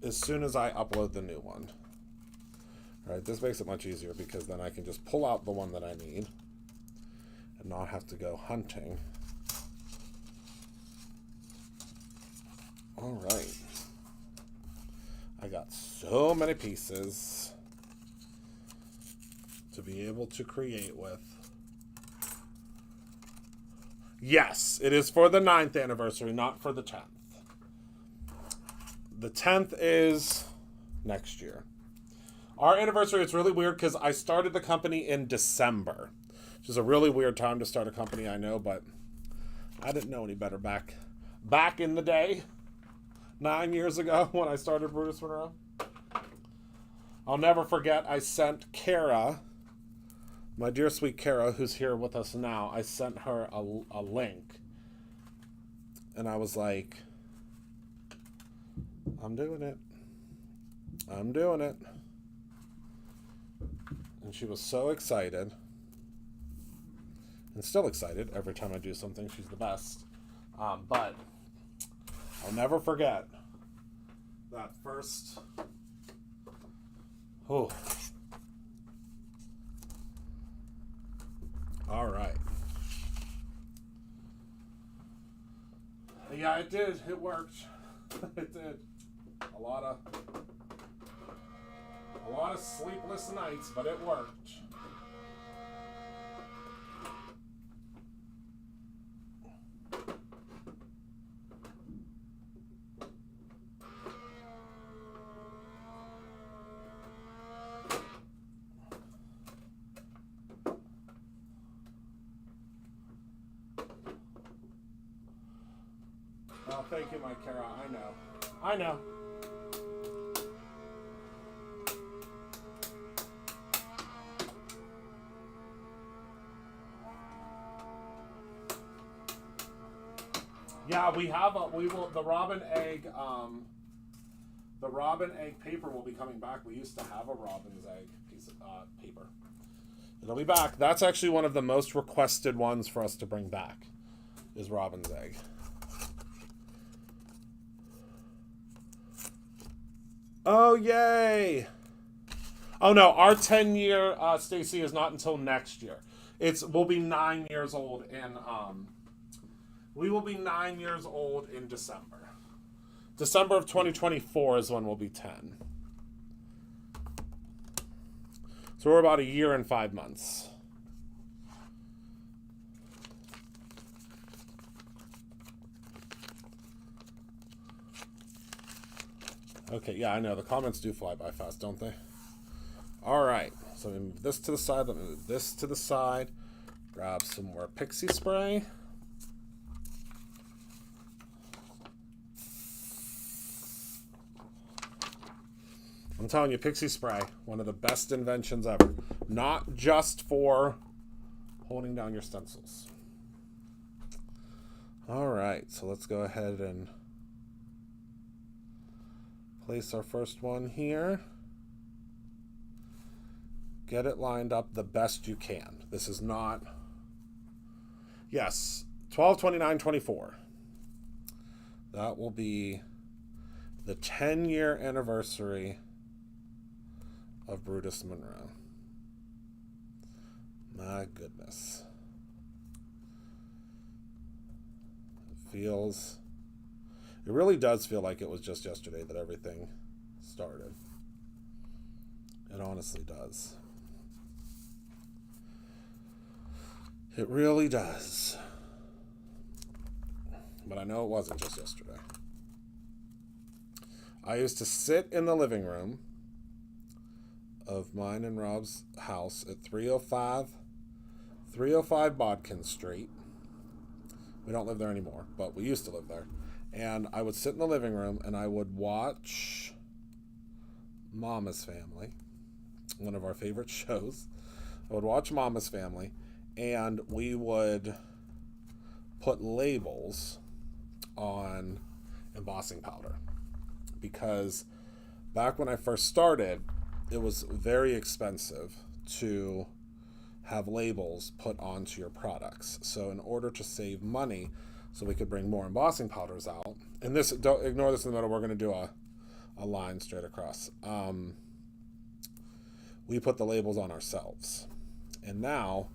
[SPEAKER 1] As soon as I upload the new one. All right, this makes it much easier because then I can just pull out the one that I need and not have to go hunting. All right. I got so many pieces to be able to create with. Yes, it is for the 9th anniversary, not for the 10th. The 10th is next year. Our anniversary is really weird because I started the company in December, which is a really weird time to start a company, I know, but I didn't know any better back in the day, 9 years ago when I started Brutus Monroe. I'll never forget, I sent Kara, my dear sweet Kara, who's here with us now, I sent her a link, and I was like, I'm doing it. I'm doing it. And she was so excited. And still excited every time I do something. She's the best. But I'll never forget that first. Oh. All right. Yeah, it did. It worked. It did. A lot of sleepless nights, but it worked. Oh, thank you, my Kara. I know. Yeah, the robin egg paper will be coming back. We used to have a robin's egg piece of paper. It'll be back. That's actually one of the most requested ones for us to bring back, is robin's egg. Oh, yay! Oh no, our 10-year Stacy is not until next year. We'll be 9 years old in we will be 9 years old in December. December of 2024 is when we'll be 10. So we're about a year and 5 months. Okay, yeah, I know. The comments do fly by fast, don't they? All right. So let me move this to the side. Let me move this to the side. Grab some more pixie spray. I'm telling you, pixie spray, one of the best inventions ever. Not just for holding down your stencils. All right, so let's go ahead and place our first one here. Get it lined up the best you can. This is not... Yes, 12/29/24. That will be the 10-year anniversary of Brutus Monroe. My goodness. It really does feel like it was just yesterday that everything started. It honestly does. It really does. But I know it wasn't just yesterday. I used to sit in the living room of mine and Rob's house at 305 Bodkin Street. We don't live there anymore, but we used to live there. And I would sit in the living room and I would watch Mama's Family, one of our favorite shows. I would watch Mama's Family, and we would put labels on embossing powder. Because back when I first started, it was very expensive to have labels put onto your products. So in order to save money, so we could bring more embossing powders out, and this, don't ignore this in the middle, we're going to do a line straight across. We put the labels on ourselves. And now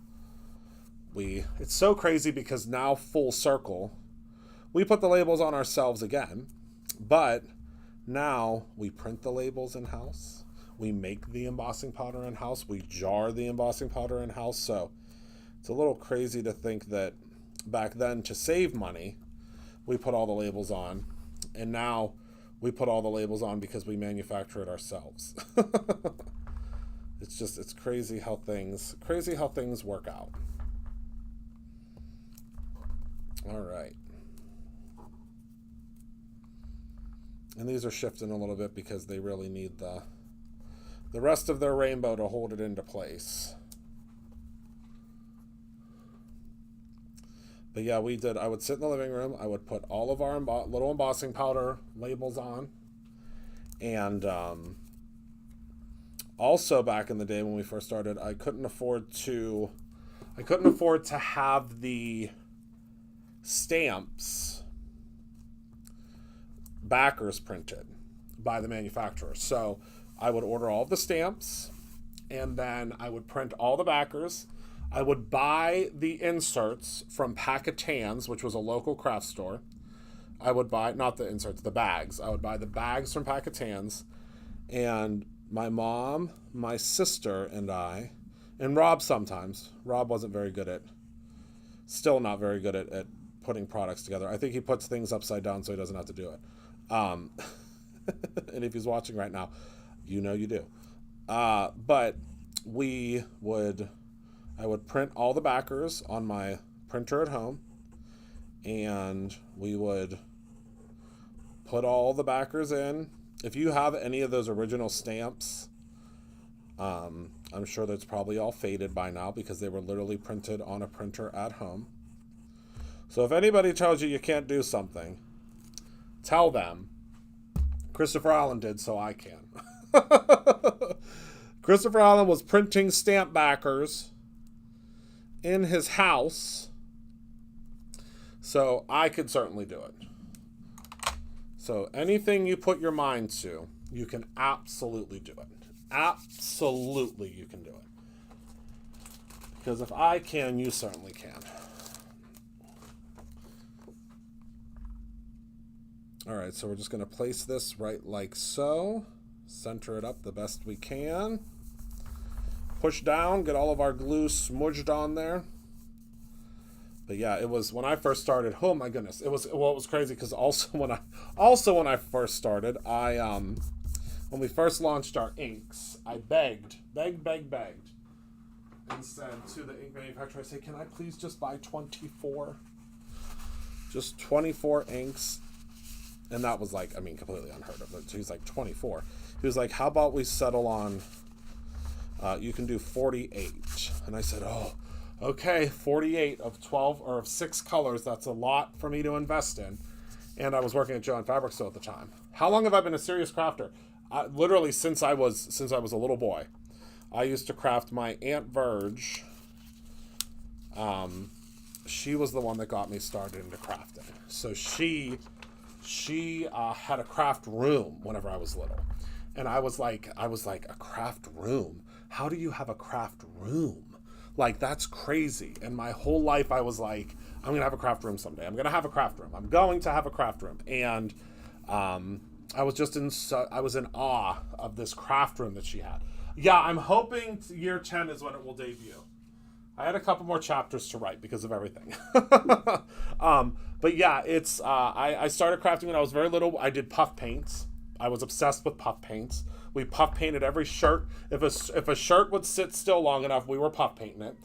[SPEAKER 1] it's so crazy because now full circle, we put the labels on ourselves again, but now we print the labels in-house. We make the embossing powder in-house. We jar the embossing powder in-house. So it's a little crazy to think that back then, to save money, we put all the labels on, and now we put all the labels on because we manufacture it ourselves. It's crazy how things work out. All right. And these are shifting a little bit because they really need the rest of their rainbow to hold it into place. But yeah, I would sit in the living room. I would put all of our little embossing powder labels on. And also back in the day when we first started, I couldn't afford to have the stamps backers printed by the manufacturer. So I would order all the stamps, and then I would print all the backers. I would buy the inserts from Packatans, which was a local craft store. I would buy, not the inserts, the bags. I would buy the bags from Packatans, and my mom, my sister, and I, and Rob sometimes. Rob wasn't still not very good at putting products together. I think he puts things upside down so he doesn't have to do it. And if he's watching right now, you know you do. But I would print all the backers on my printer at home, and we would put all the backers in. If you have any of those original stamps, I'm sure that's probably all faded by now because they were literally printed on a printer at home. So if anybody tells you can't do something, tell them Christopher Allen did, so I can. Christopher Allen was printing stamp backers in his house, so I could certainly do it. So anything you put your mind to, you can absolutely do it. Absolutely you can do it. Because if I can, you certainly can. All right, so we're just going to place this right like so. Center it up the best we can. Push down, get all of our glue smudged on there. But yeah, it was when I first started. Oh my goodness, it was crazy because when I first started, when we first launched our inks, I begged, and said to the ink manufacturer, I said, can I please just buy 24? Just 24 inks. And that was completely unheard of. So he's like, 24. He was like, how about we settle on, you can do 48. And I said, oh, okay, 48 of 12 or of 6 colors. That's a lot for me to invest in. And I was working at Joann Fabric Store at the time. How long have I been a serious crafter? Literally since I was a little boy. I used to craft my Aunt Verge. She was the one that got me started into crafting. So she had a craft room whenever I was little. And I was like, a craft room? How do you have a craft room? Like, that's crazy. And my whole life I was like, I'm going to have a craft room someday. I'm going to have a craft room. I'm going to have a craft room. And I was just I was in awe of this craft room that she had. Yeah, I'm hoping year 10 is when it will debut. I had a couple more chapters to write because of everything. But yeah, it's I started crafting when I was very little. I did puff paints. I was obsessed with puff paints. We puff painted every shirt. If a shirt would sit still long enough, we were puff painting it.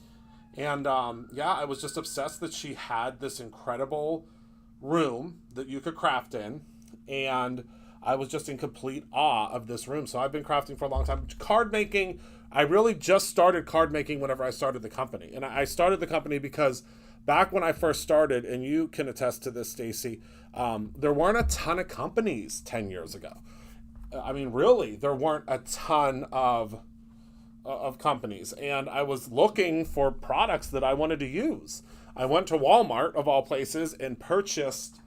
[SPEAKER 1] And yeah, I was just obsessed that she had this incredible room that you could craft in. And I was just in complete awe of this room. So I've been crafting for a long time. Card making, I really just started card making whenever I started the company. And I started the company because back when I first started, and you can attest to this, Stacy, there weren't a ton of companies 10 years ago. I mean, really, there weren't a ton of companies. And I was looking for products that I wanted to use. I went to Walmart, of all places, and purchased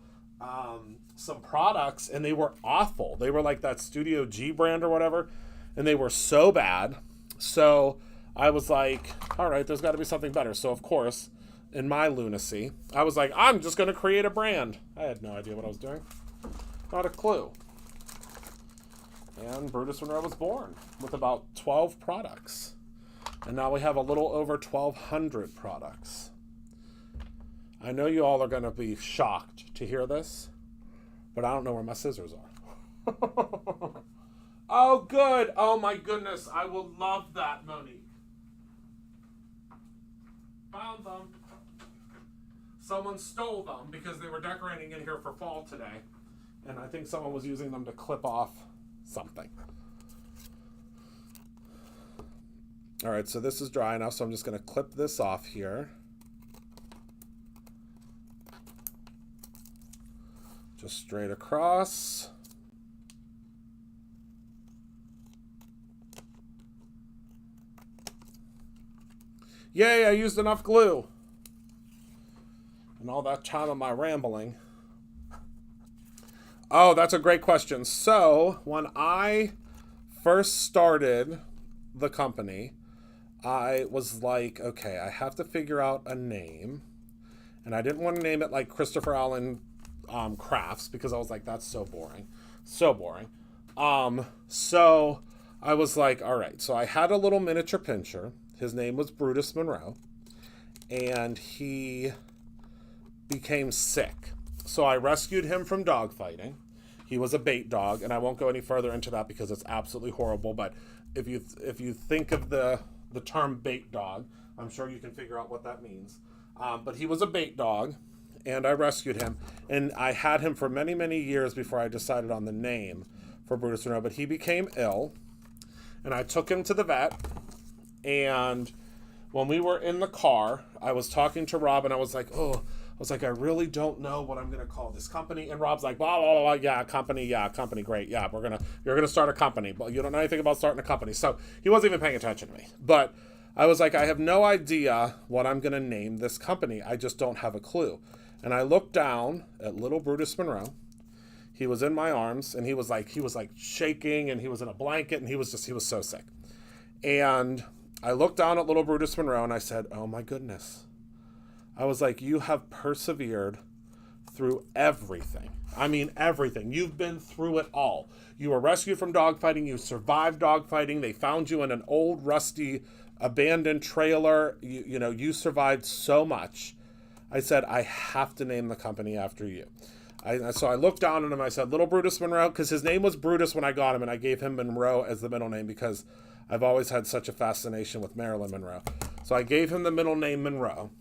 [SPEAKER 1] some products, and they were awful. They were like that Studio G brand or whatever, and they were so bad. So I was like, all right, there's got to be something better. So, of course, in my lunacy, I was like, I'm just going to create a brand. I had no idea what I was doing. Not a clue. And Brutus Monroe was born with about 12 products. And now we have a little over 1,200 products. I know you all are going to be shocked to hear this, but I don't know where my scissors are. Oh, good. Oh, my goodness. I will love that, Monique. Found them. Someone stole them because they were decorating in here for fall today. And I think someone was using them to clip off something. All right, so this is dry enough, so I'm just going to clip this off here. Just straight across. Yay, I used enough glue. And all that time of my rambling. Oh, that's a great question. So, when I first started the company, I was like, okay, I have to figure out a name. And I didn't want to name it like Christopher Allen Crafts because I was like, that's so boring. So boring. So I was like, all right. So I had a little miniature pincher. His name was Brutus Monroe. And he became sick. So I rescued him from dogfighting. He was a bait dog, and I won't go any further into that because it's absolutely horrible. But if you think of the term bait dog, I'm sure you can figure out what that means. But he was a bait dog, and I rescued him. And I had him for many, many years before I decided on the name for Brutus Monroe. But he became ill, and I took him to the vet. And when we were in the car, I was talking to Rob, and I was like, I really don't know what I'm going to call this company. And Rob's like, blah, blah, blah, yeah, company, great. Yeah, you're going to start a company. But you don't know anything about starting a company. So he wasn't even paying attention to me. But I was like, I have no idea what I'm going to name this company. I just don't have a clue. And I looked down at little Brutus Monroe. He was in my arms, and he was like shaking, and he was in a blanket, and he was so sick. And I looked down at little Brutus Monroe, and I said, oh my goodness. I was like, you have persevered through everything. I mean, everything. You've been through it all. You were rescued from dogfighting. You survived dogfighting. They found you in an old, rusty, abandoned trailer. You survived so much. I said, I have to name the company after you. So I looked down at him. I said, little Brutus Monroe, because his name was Brutus when I got him, and I gave him Monroe as the middle name because I've always had such a fascination with Marilyn Monroe. So I gave him the middle name Monroe.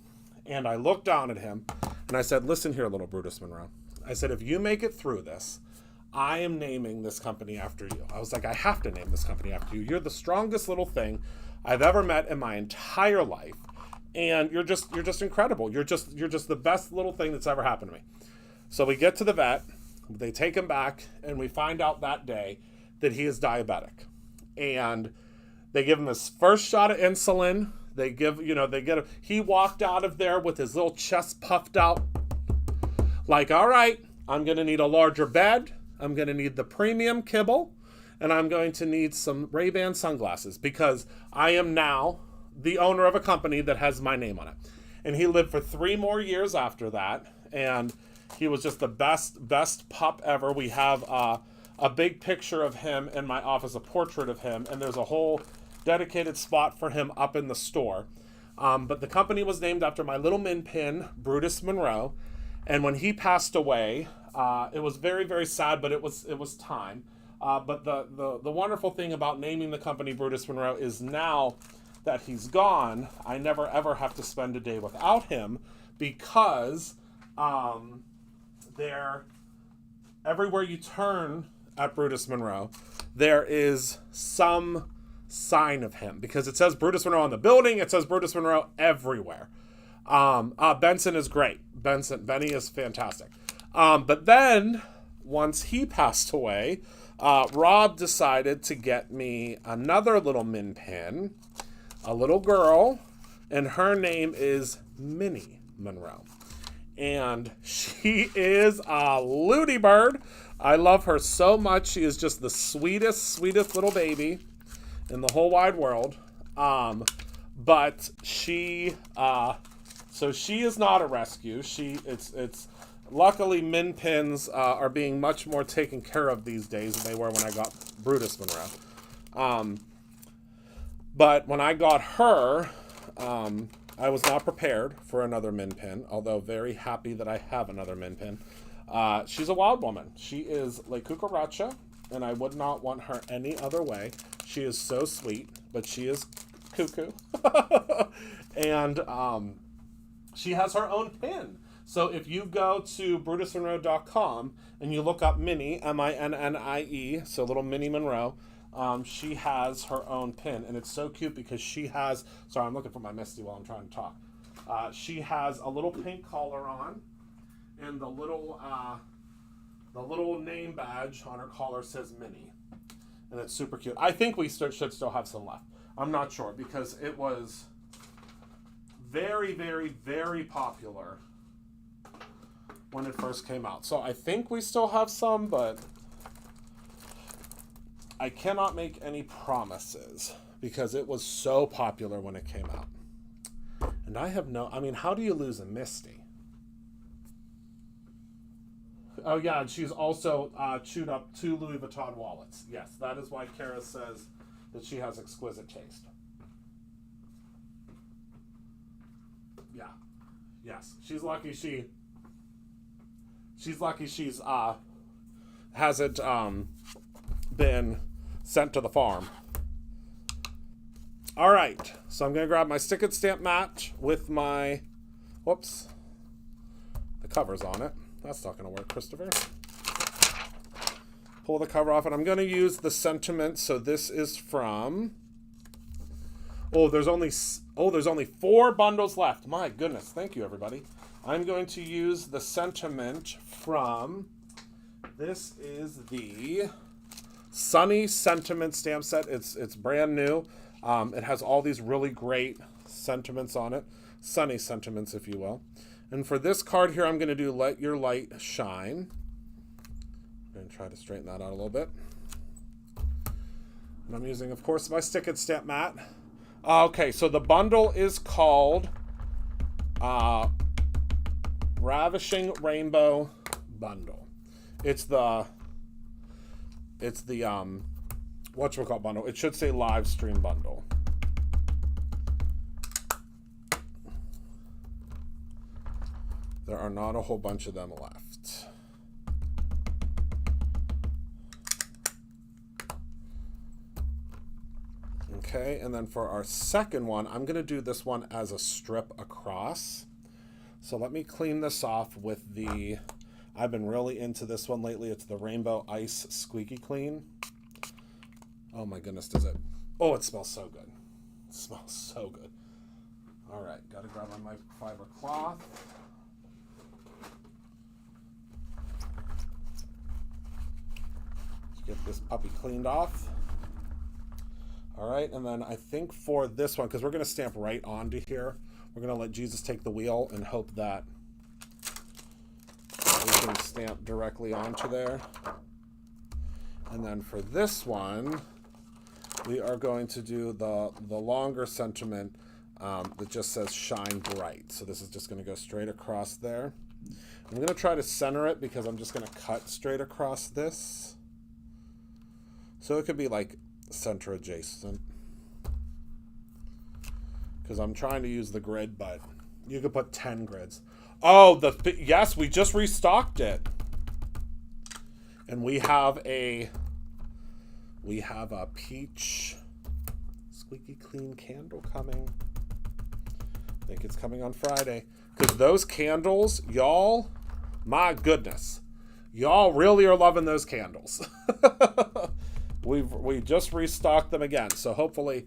[SPEAKER 1] And I looked down at him, and I said, listen here, little Brutus Monroe. I said, if you make it through this, I am naming this company after you. I was like, I have to name this company after you. You're the strongest little thing I've ever met in my entire life. And you're just incredible. You're just the best little thing that's ever happened to me. So we get to the vet, they take him back, and we find out that day that he is diabetic. And they give him his first shot of insulin. He walked out of there with his little chest puffed out. Like, all right, I'm going to need a larger bed. I'm going to need the premium kibble. And I'm going to need some Ray-Ban sunglasses because I am now the owner of a company that has my name on it. And he lived for 3 more years after that. And he was just the best pup ever. We have a big picture of him in my office, a portrait of him. And there's a whole dedicated spot for him up in the store. But the company was named after my little min pin, Brutus Monroe. And when he passed away, it was very, very sad, but it was time. But the wonderful thing about naming the company Brutus Monroe is now that he's gone, I never ever have to spend a day without him, because everywhere you turn at Brutus Monroe, there is some sign of him, because it says Brutus Monroe on the building, it says Brutus Monroe everywhere. Benson is great. Benny is fantastic. But then once he passed away, Rob decided to get me another little min pin, a little girl, and her name is Minnie Monroe. And she is a Ludi bird. I love her so much. She is just the sweetest little baby in the whole wide world. But she, so she is not a rescue. It's luckily min pins are being much more taken care of these days than they were when I got Brutus Monroe. But when I got her, I was not prepared for another min pin, although very happy that I have another min pin. She's a wild woman. She is La Cucaracha, and I would not want her any other way. She is so sweet, but she is cuckoo. And she has her own pin. So if you go to brutusmonroe.com and you look up Minnie, M-I-N-N-I-E, so little Minnie Monroe, she has her own pin. And it's so cute because she has, sorry, I'm looking for my Misty while I'm trying to talk. She has a little pink collar on, and the little name badge on her collar says Minnie. And it's super cute. I think we should still have some left. I'm not sure, because it was very, very, very popular when it first came out. So I think we still have some, but I cannot make any promises because it was so popular when it came out. And I mean, how do you lose a Misty? Oh yeah, and she's also chewed up 2 Louis Vuitton wallets. Yes, that is why Kara says that she has exquisite taste. Yeah. Yes. She's lucky she's hasn't been sent to the farm. All right, so I'm gonna grab my stick and stamp mat with my, whoops, the cover's on it. That's not gonna work, Christopher. Pull the cover off, and I'm gonna use the sentiment. So this is from, there's only 4 bundles left. My goodness, thank you everybody. I'm going to use the sentiment from, this is the Sunny Sentiment stamp set. It's brand new. It has all these really great sentiments on it. Sunny sentiments, if you will. And for this card here, I'm going to do Let Your Light Shine. I'm going to try to straighten that out a little bit. And I'm using, of course, my stick and stamp mat. Okay, so the bundle is called Ravishing Rainbow Bundle. It's the whatchamacallit bundle. It should say live stream bundle. There are not a whole bunch of them left. Okay, and then for our second one, I'm going to do this one as a strip across. So let me clean this off with the, I've been really into this one lately. It's the Rainbow Ice Squeaky Clean. Oh my goodness, does it? Oh, it smells so good. It smells so good. All right, got to grab my microfiber cloth. Let's get this puppy cleaned off. All right, and then I think for this one, because we're going to stamp right onto here, we're going to let Jesus take the wheel and hope that we can stamp directly onto there. And then for this one, we are going to do the longer sentiment that just says shine bright. So this is just going to go straight across there. I'm going to try to center it because I'm just going to cut straight across this. So it could be like center adjacent. Because I'm trying to use the grid, but you could put 10 grids. Oh, yes, we just restocked it. And we have a peach squeaky clean candle coming. I think it's coming on Friday. Because those candles, y'all, my goodness. Y'all really are loving those candles. we just restocked them again. So hopefully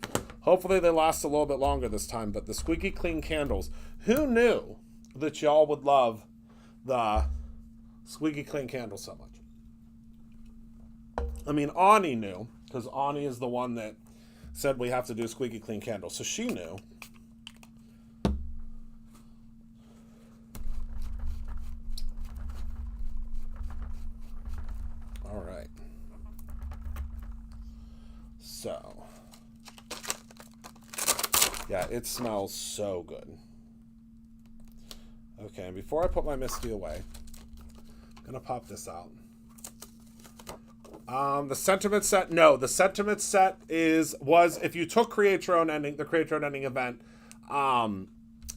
[SPEAKER 1] they last a little bit longer this time. But the squeaky clean candles, who knew that y'all would love the squeaky clean candle so much? I mean, Ani knew, because Ani is the one that said we have to do squeaky clean candles. So she knew. All right. So, yeah, it smells so good. Okay, and before I put my Misty away, I'm going to pop this out. The sentiment set, no, the sentiment set was if you took Create Your Own Ending, the Create Your Own Ending event,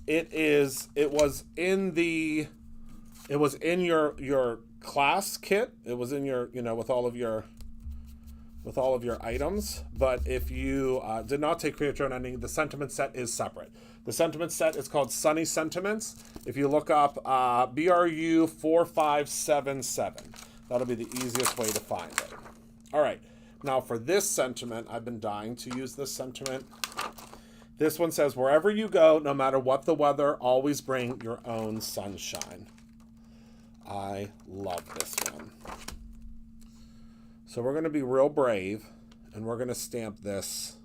[SPEAKER 1] it was in your class kit. It was in your, with all of your items. But if you did not take Create Your Own Ending, the sentiment set is separate. The sentiment set is called Sunny Sentiments. If you look up BRU 4577, that'll be the easiest way to find it. All right, now for this sentiment, I've been dying to use this sentiment. This one says, wherever you go, no matter what the weather, always bring your own sunshine. I love this one. So we're going to be real brave, and we're going to stamp this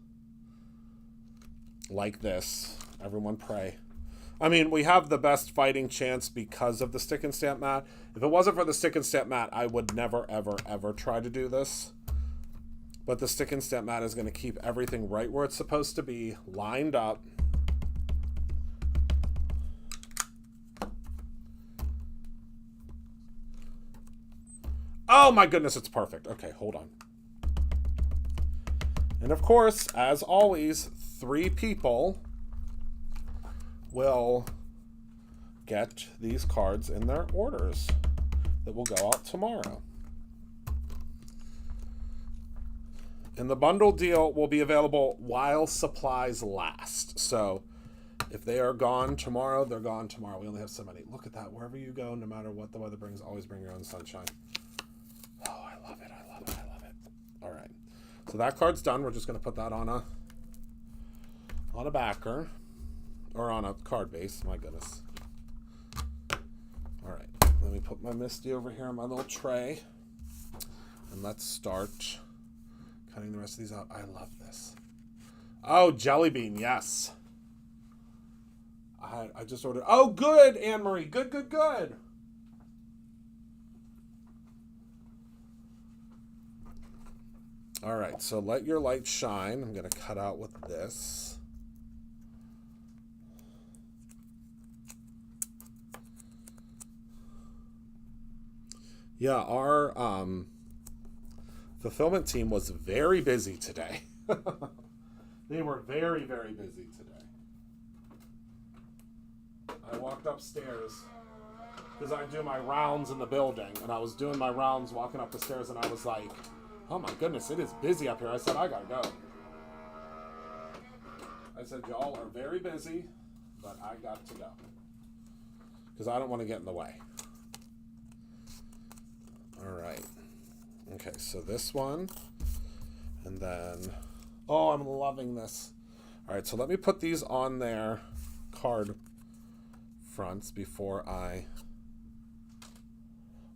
[SPEAKER 1] like this. Everyone pray. I mean, we have the best fighting chance because of the stick and stamp mat. If it wasn't for the stick and stamp mat, I would never, ever, ever try to do this. But the stick and stamp mat is going to keep everything right where it's supposed to be, lined up. Oh my goodness, it's perfect. Okay, hold on. And of course, as always, 3 people will get these cards in their orders that will go out tomorrow. And the bundle deal will be available while supplies last. So if they are gone tomorrow, they're gone tomorrow. We only have so many. Look at that. Wherever you go, no matter what the weather brings, always bring your own sunshine. Oh, I love it. I love it. I love it. All right. So that card's done. We're just going to put that on a backer. Or on a card base, my goodness. All right, let me put my Misty over here on my little tray. And let's start cutting the rest of these out. I love this. Oh, Jelly Bean, yes. I just ordered. Oh, good, Anne-Marie. Good, good, good. All right, so let your light shine. I'm going to cut out with this. Yeah, our fulfillment team was very busy today. They were very, very busy today. I walked upstairs because I do my rounds in the building, and I was doing my rounds walking up the stairs, and I was like, oh my goodness, it is busy up here. I said, I gotta go. I said, y'all are very busy, but I got to go because I don't want to get in the way. All right. Okay, so this one, and then, oh, I'm loving this. All right, so let me put these on their card fronts before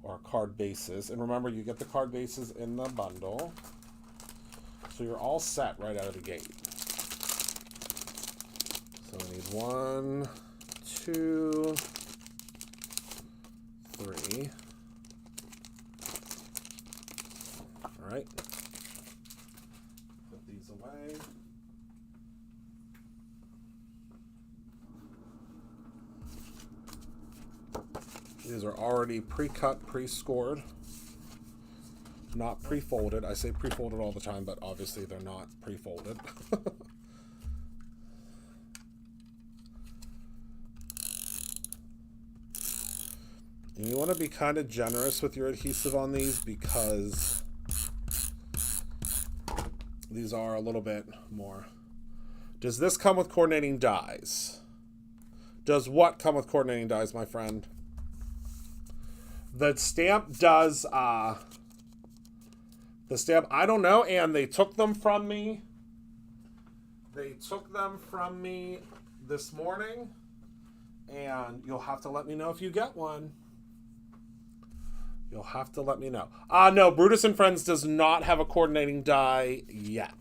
[SPEAKER 1] or card bases. And remember, you get the card bases in the bundle. So you're all set right out of the gate. So we need 1, 2, 3. All right. Put these away. These are already pre-cut, pre-scored, not pre-folded. I say pre-folded all the time, but obviously they're not pre-folded. And you want to be kind of generous with your adhesive on these because these are a little bit more. Does this come with coordinating dies? Does what come with coordinating dies, my friend? The stamp does, the stamp, I don't know, and they took them from me. They took them from me this morning, and you'll have to let me know if you get one. You'll have to let me know. No, Brutus and Friends does not have a coordinating die yet.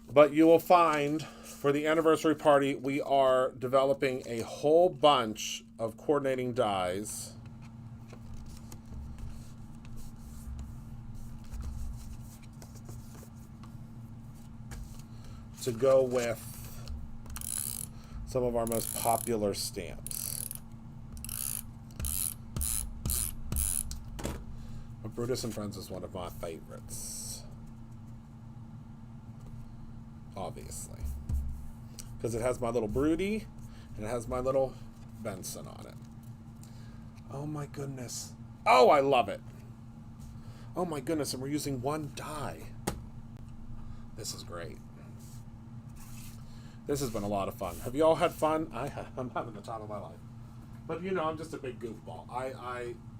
[SPEAKER 1] But you will find, for the anniversary party, we are developing a whole bunch of coordinating dies. To go with some of our most popular stamps. But Brutus and Friends is one of my favorites. Obviously. Because it has my little Broody and it has my little Benson on it. Oh my goodness. Oh, I love it. Oh my goodness, and we're using one die. This is great. This has been a lot of fun. Have you all had fun? I'm having the time of my life. But you know, I'm just a big goofball.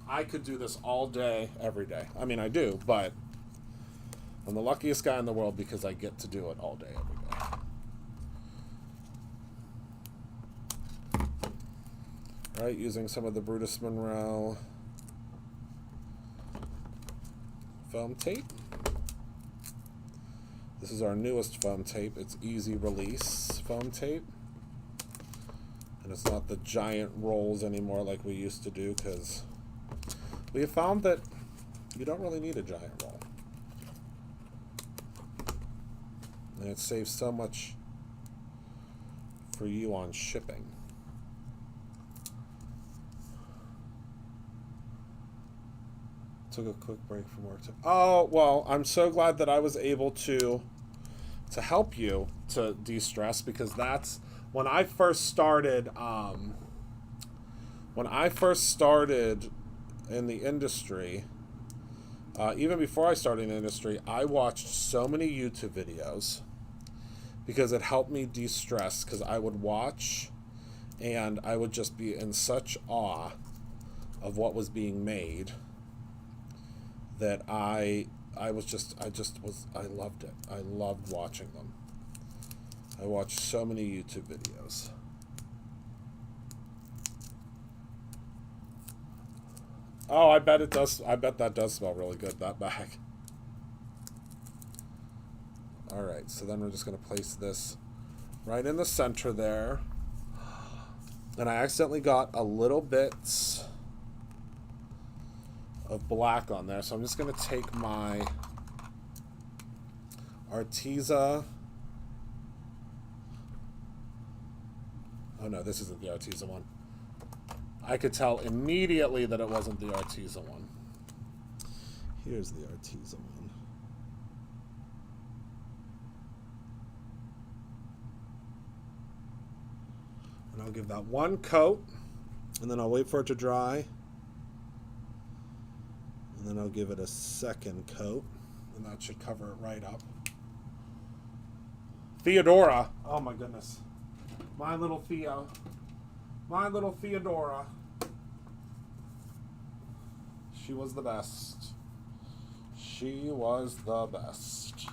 [SPEAKER 1] I could do this all day, every day. I mean, I do, but I'm the luckiest guy in the world because I get to do it all day, every day. Right, using some of the Brutus Monroe foam tape. This is our newest foam tape. It's easy release foam tape. And it's not the giant rolls anymore like we used to do, because we have found that you don't really need a giant roll. And it saves so much for you on shipping. Took a quick break from work. Oh, well, I'm so glad that I was able to help you to de-stress, because that's when I first started in the industry. Even before I started in the industry, I watched so many YouTube videos because it helped me de-stress, because I would watch and I would just be in such awe of what was being made that I loved it. I loved watching them. I watched so many YouTube videos. Oh, I bet it does. I bet that does smell really good, that bag. All right, so then we're just going to place this right in the center there. And I accidentally got a little bit of black on there, so I'm just going to take my Arteza. Oh no, this isn't the Arteza one. I could tell immediately that it wasn't the Arteza one. Here's the Arteza one. And I'll give that one coat, and then I'll wait for it to dry. And then I'll give it a second coat, and that should cover it right up. Theodora. Oh my goodness. My little Theo. My little Theodora. She was the best. She was the best.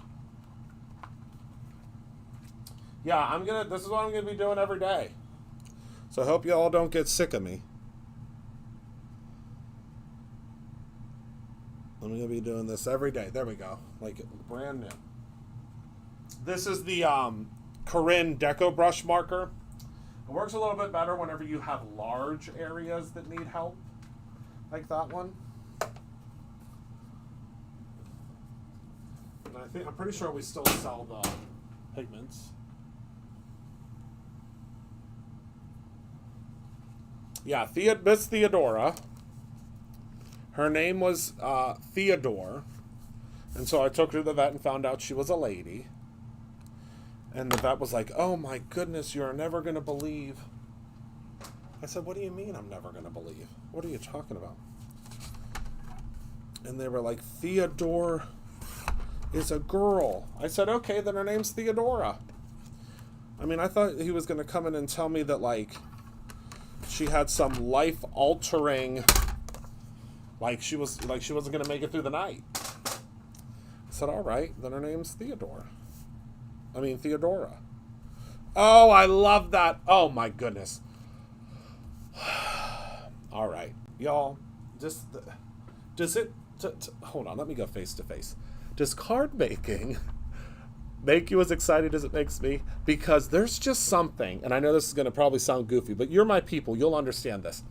[SPEAKER 1] Yeah, this is what I'm gonna be doing every day. So I hope you all don't get sick of me. I'm going to be doing this every day. There we go. Like brand new. This is the Corinne Deco Brush Marker. It works a little bit better whenever you have large areas that need help, like that one. And I'm pretty sure we still sell the pigments. Yeah, Miss Theodora. Her name was Theodore. And so I took her to the vet and found out she was a lady. And the vet was like, oh my goodness, you're never going to believe. I said, what do you mean I'm never going to believe? What are you talking about? And they were like, Theodore is a girl. I said, okay, then her name's Theodora. I mean, I thought he was going to come in and tell me that, like, she had some life-altering, like she wasn't going to make it through the night. I said, all right, then her name's Theodora. Oh, I love that. Oh, my goodness. All right, y'all, hold on, let me go face to face. Does card making make you as excited as it makes me? Because there's just something, and I know this is going to probably sound goofy, but you're my people, you'll understand this.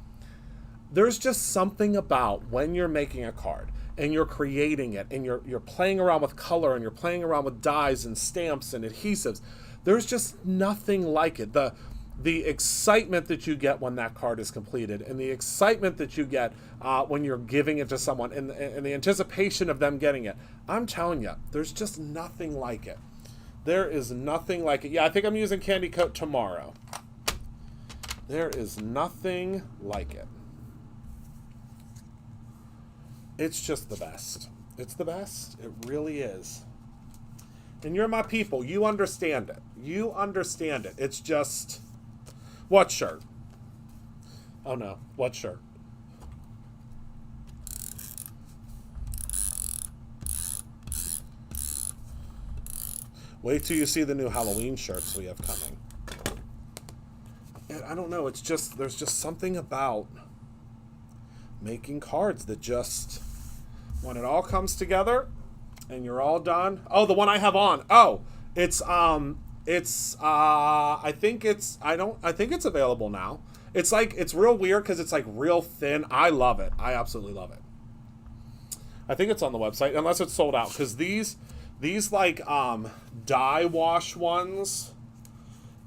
[SPEAKER 1] There's just something about when you're making a card and you're creating it and you're playing around with color and you're playing around with dyes and stamps and adhesives. There's just nothing like it. The excitement that you get when that card is completed and the excitement that you get when you're giving it to someone and the anticipation of them getting it. I'm telling you, there's just nothing like it. There is nothing like it. Yeah, I think I'm using Candy Coat tomorrow. There is nothing like it. It's just the best. It's the best. It really is. And you're my people. You understand it. You understand it. It's just... What shirt? Oh no. What shirt? Wait till you see the new Halloween shirts we have coming. And I don't know. It's just... There's just something about making cards that just... When it all comes together and you're all done. Oh, the one I have on. Oh, I think it's available now. It's real weird because it's like real thin. I love it. I absolutely love it. I think it's on the website unless it's sold out, because these like dye wash ones,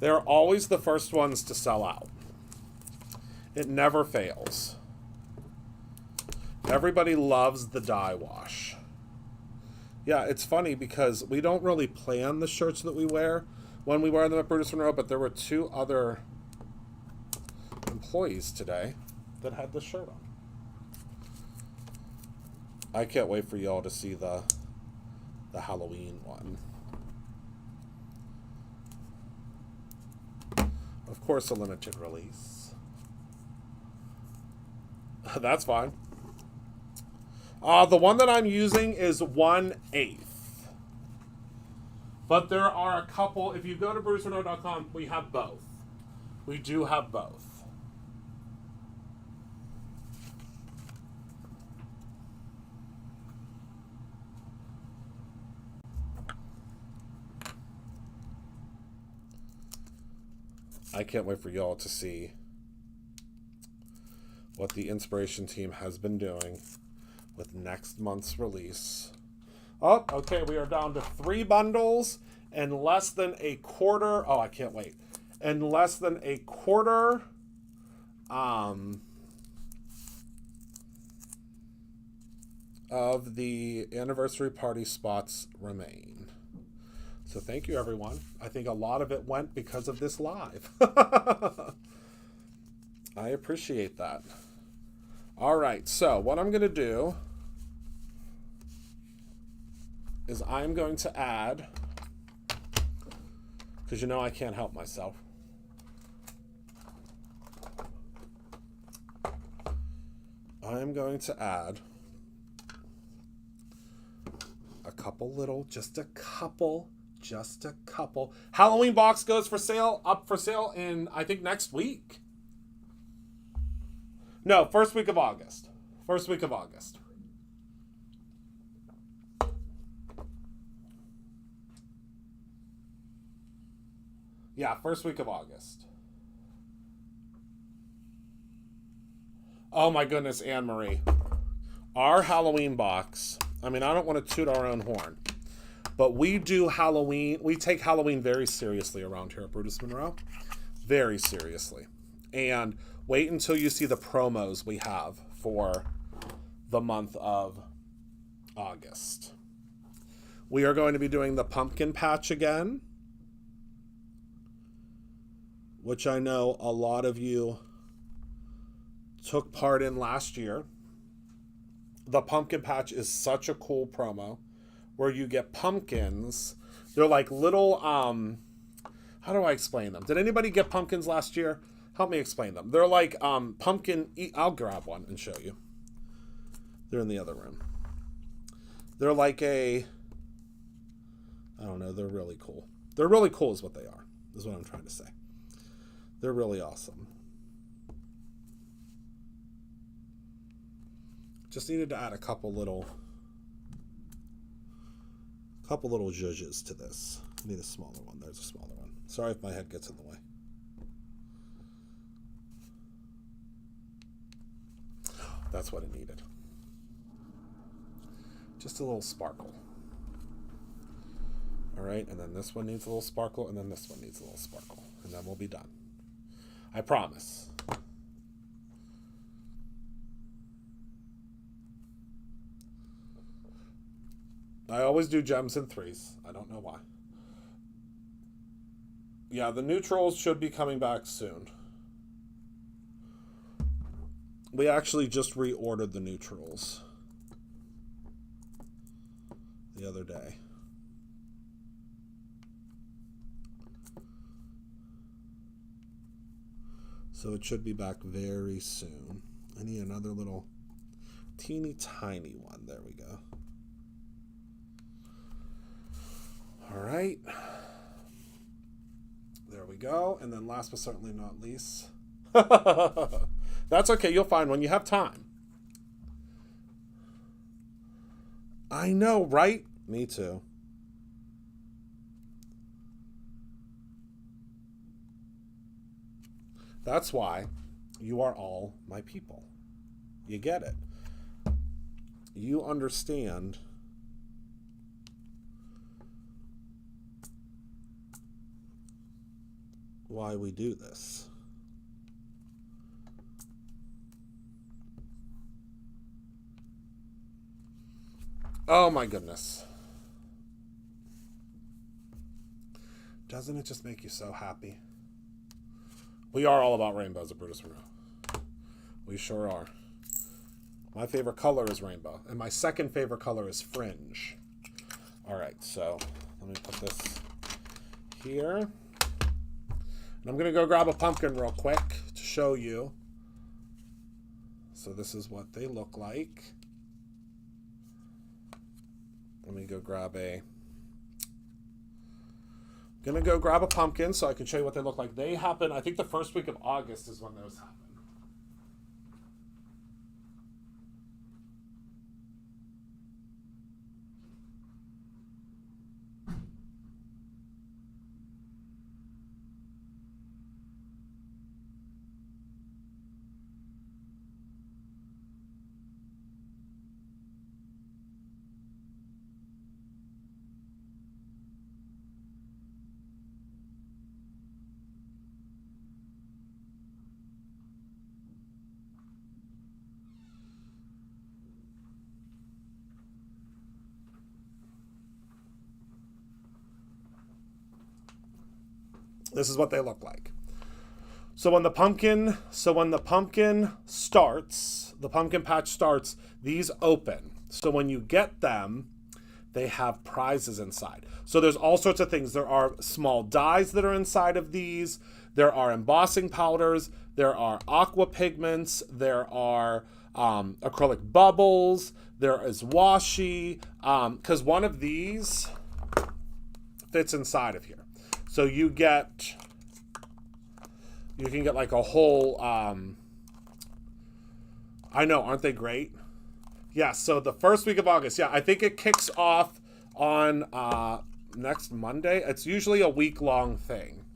[SPEAKER 1] they're always the first ones to sell out. It never fails. Everybody loves the dye wash. Yeah, it's funny because we don't really plan the shirts that we wear when we wear them at Brutus Monroe, but there were 2 other employees today that had this shirt on. I can't wait for y'all to see the Halloween one. Of course, a limited release. That's fine. The one that I'm using is 1/8. But there are a couple. If you go to BruceRenault.com, we have both. We do have both. I can't wait for y'all to see what the Inspiration team has been doing with next month's release. Oh, okay, we are down to 3 bundles and less than a quarter. Oh, I can't wait. And less than a quarter of the anniversary party spots remain. So thank you, everyone. I think a lot of it went because of this live. I appreciate that. All right, so what I'm going to do is I'm going to add, because you know I can't help myself. I'm going to add a couple. Halloween box goes up for sale in, I think, next week. No, first week of August. Yeah, first week of August. Oh my goodness, Anne-Marie. Our Halloween box, I mean, I don't want to toot our own horn, But we do Halloween. We take Halloween very seriously around here at Brutus Monroe. Very seriously. And wait until you see the promos we have for the month of August. We are going to be doing the pumpkin patch again, which I know a lot of you took part in last year. The pumpkin patch is such a cool promo where you get pumpkins. They're like little, how do I explain them? Did anybody get pumpkins last year? Help me explain them. They're like pumpkin, I'll grab one and show you. They're in the other room. They're like I don't know, they're really cool. They're really cool is what they are, is what I'm trying to say. They're really awesome. Just needed to add a couple little zhuzhes to this. I need a smaller one. There's a smaller one. Sorry if my head gets in the way. That's what it needed. Just a little sparkle. All right, and then this one needs a little sparkle, and then this one needs a little sparkle, and then we'll be done. I promise. I always do gems in threes. I don't know why. Yeah, the neutrals should be coming back soon. We actually just reordered the neutrals the other day. So it should be back very soon. I need another little teeny tiny one. There we go. All right. There we go. And then last but certainly not least. That's okay. You'll find one. You have time. I know, right? Me too. That's why you are all my people. You get it. You understand why we do this. Oh my goodness. Doesn't it just make you so happy? We are all about rainbows at Brutus Monroe. We sure are. My favorite color is rainbow, and my second favorite color is fringe. All right, so let me put this here. And I'm going to go grab a pumpkin real quick to show you. So this is what they look like. Let me go grab Gonna go grab a pumpkin so I can show you what they look like. They happen, I think the first week of August is when those happen. This is what they look like. So when the pumpkin starts, the pumpkin patch starts, these open. So when you get them, they have prizes inside. So there's all sorts of things. There are small dies that are inside of these. There are embossing powders. There are aqua pigments. There are acrylic bubbles. There is washi. Because one of these fits inside of here. So you can get like a whole, I know, aren't they great? Yeah, so the first week of August, yeah, I think it kicks off on next Monday. It's usually a week-long thing.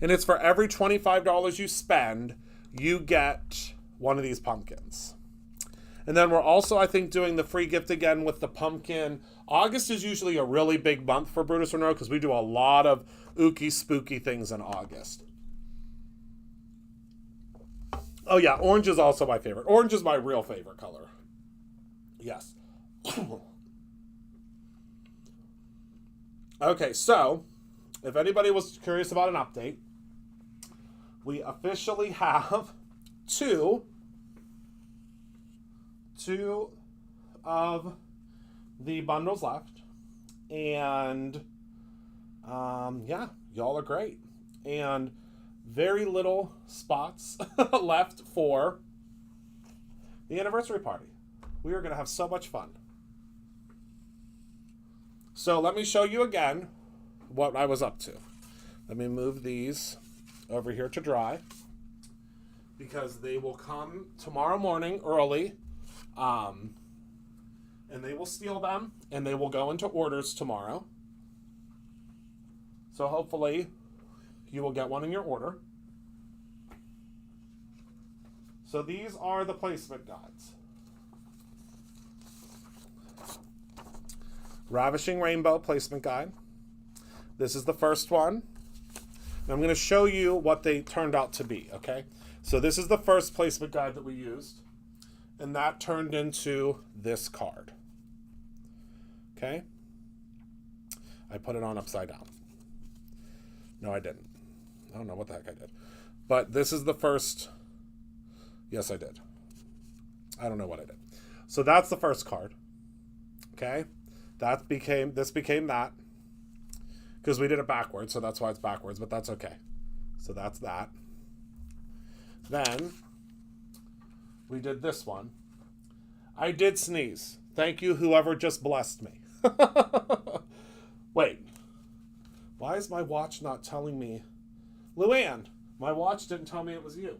[SPEAKER 1] And it's for every $25 you spend, you get one of these pumpkins. And then we're also, I think, doing the free gift again with the pumpkin. August is usually a really big month for Brutus Monroe because we do a lot of ooky spooky things in August. Oh yeah, orange is also my favorite. Orange is my real favorite color. Yes. Okay, so if anybody was curious about an update, we officially have two of the bundles left, and yeah, y'all are great, and very little spots left for the anniversary party. We are going to have so much fun. So let me show you again what I was up to. Let me move these over here to dry because they will come tomorrow morning early. And they will steal them, and they will go into orders tomorrow. So hopefully you will get one in your order. So these are the placement guides. Ravishing Rainbow placement guide. This is the first one. And I'm going to show you what they turned out to be, okay? So this is the first placement guide that we used. And that turned into this card. Okay? I put it on upside down. No, I didn't. I don't know what the heck I did. But this is the first. Yes, I did. I don't know what I did. So that's the first card. Okay? This became that. Because we did it backwards, so that's why it's backwards, but that's okay. So that's that. Then we did this one. I did sneeze. Thank you, whoever just blessed me. Wait. Why is my watch not telling me? Luann, my watch didn't tell me it was you.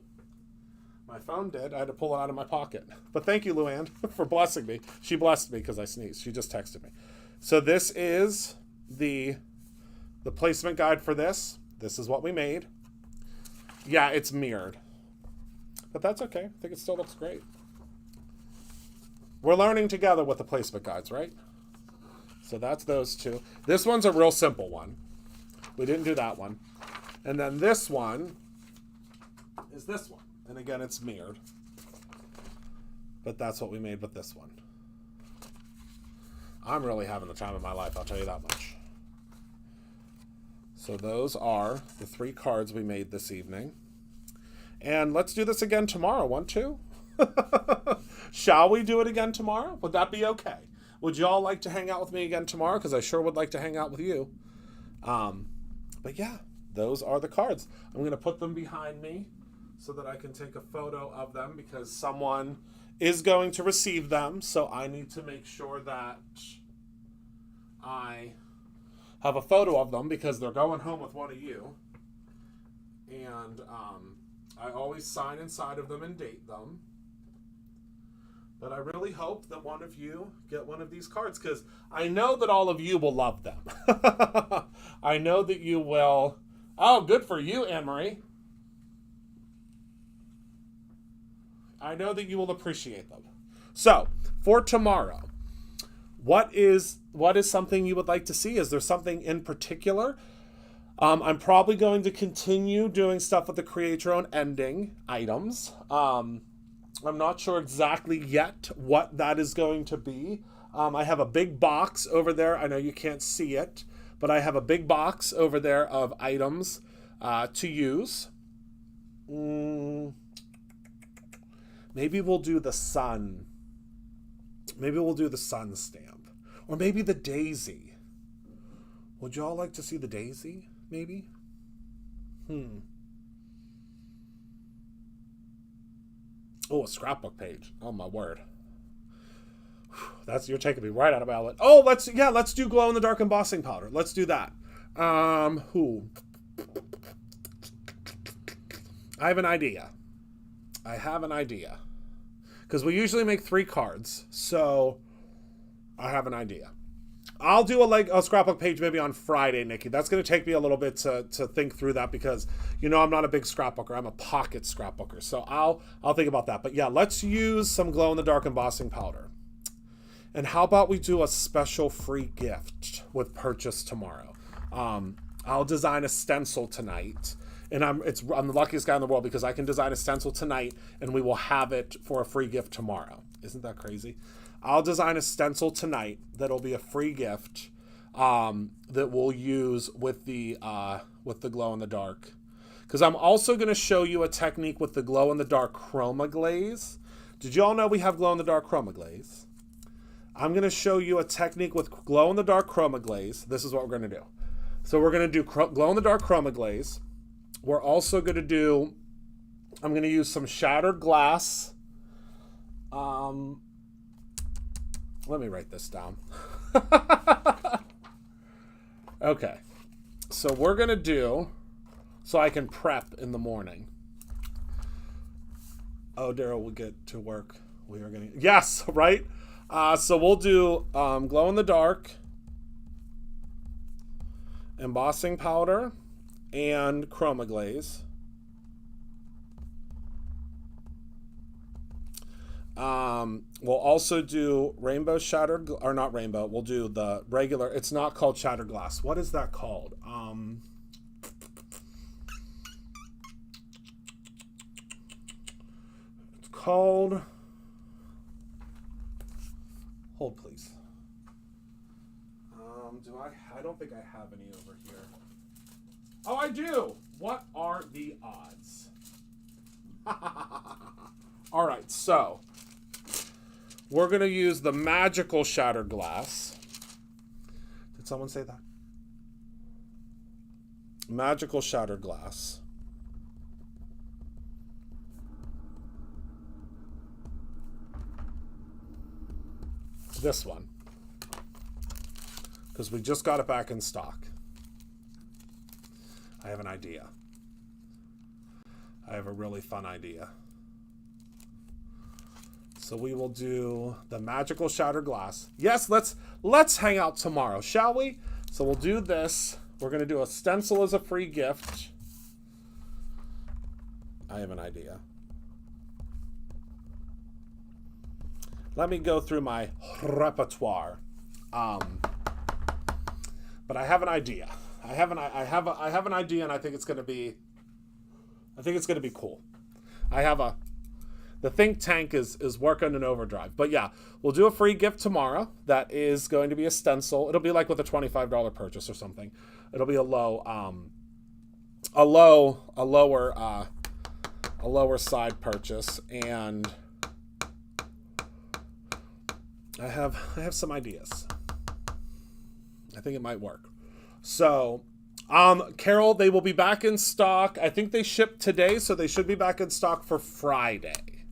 [SPEAKER 1] My phone did. I had to pull it out of my pocket. But thank you, Luann, for blessing me. She blessed me because I sneezed. She just texted me. So this is the placement guide for this. This is what we made. Yeah, it's mirrored. But that's okay. I think it still looks great. We're learning together with the placement guides, right? So that's those two. This one's a real simple one. We didn't do that one. And then this one is this one. And again, it's mirrored. But that's what we made with this one. I'm really having the time of my life, I'll tell you that much. So those are the 3 cards we made this evening. And let's do this again tomorrow. 1, 2? Shall we do it again tomorrow? Would that be okay? Would you all like to hang out with me again tomorrow? Because I sure would like to hang out with you. But yeah, those are the cards. I'm going to put them behind me so that I can take a photo of them because someone is going to receive them. So I need to make sure that I have a photo of them because they're going home with one of you. And I always sign inside of them and date them. But I really hope that one of you get one of these cards because I know that all of you will love them. I know that you will. Oh, good for you, Anne-Marie. I know that you will appreciate them. So, for tomorrow, what is something you would like to see? Is there something in particular? I'm probably going to continue doing stuff with the create your own ending items. I'm not sure exactly yet what that is going to be. I have a big box over there. I know you can't see it, but I have a big box over there of items to use. Maybe we'll do the sun. Maybe we'll do the sun stamp. Or maybe the daisy. Would you all like to see the daisy, maybe? Oh, a scrapbook page. Oh, my word. You're taking me right out of my outlet. Oh, let's do glow in the dark embossing powder. Let's do that. I have an idea. Because we usually make 3 cards. So I have an idea. I'll do a scrapbook page maybe on Friday, Nikki. That's going to take me a little bit to think through that because, you know, I'm not a big scrapbooker. I'm a pocket scrapbooker. So I'll think about that. But yeah, let's use some glow-in-the-dark embossing powder. And how about we do a special free gift with purchase tomorrow? I'll design a stencil tonight. And I'm the luckiest guy in the world because I can design a stencil tonight and we will have it for a free gift tomorrow. Isn't that crazy? I'll design a stencil tonight that'll be a free gift that we'll use with the glow in the dark. Because I'm also going to show you a technique with the glow in the dark chroma glaze. Did you all know we have glow in the dark chroma glaze? I'm going to show you a technique with glow in the dark chroma glaze. This is what we're going to do. So we're going to do glow in the dark chroma glaze. We're also going to do, I'm going to use some shattered glass. Let me write this down. Okay. So we're going to do, so I can prep in the morning. Oh, Daryl will get to work. We are going to, yes, right? So we'll do glow in the dark, embossing powder, and chroma glaze. We'll also do rainbow shattered, or not rainbow, we'll do the regular, it's not called shattered glass. What is that called? It's called, hold please. I don't think I have any over here. Oh, I do. What are the odds? All right, so we're going to use the magical shattered glass. Did someone say that? Magical shattered glass. This one. Because we just got it back in stock. I have an idea. I have a really fun idea. So we will do the magical shattered glass. Yes, let's hang out tomorrow, shall we? So we'll do this. We're going to do a stencil as a free gift. I have an idea. Let me go through my repertoire. But I have an idea. I have an idea, and I think it's going to be cool. The think tank is working in overdrive. But yeah, we'll do a free gift tomorrow. That is going to be a stencil. It'll be like with a $25 purchase or something. It'll be a lower side purchase, and I have some ideas. I think it might work. So, Carol, they will be back in stock. I think they shipped today, so they should be back in stock for Friday.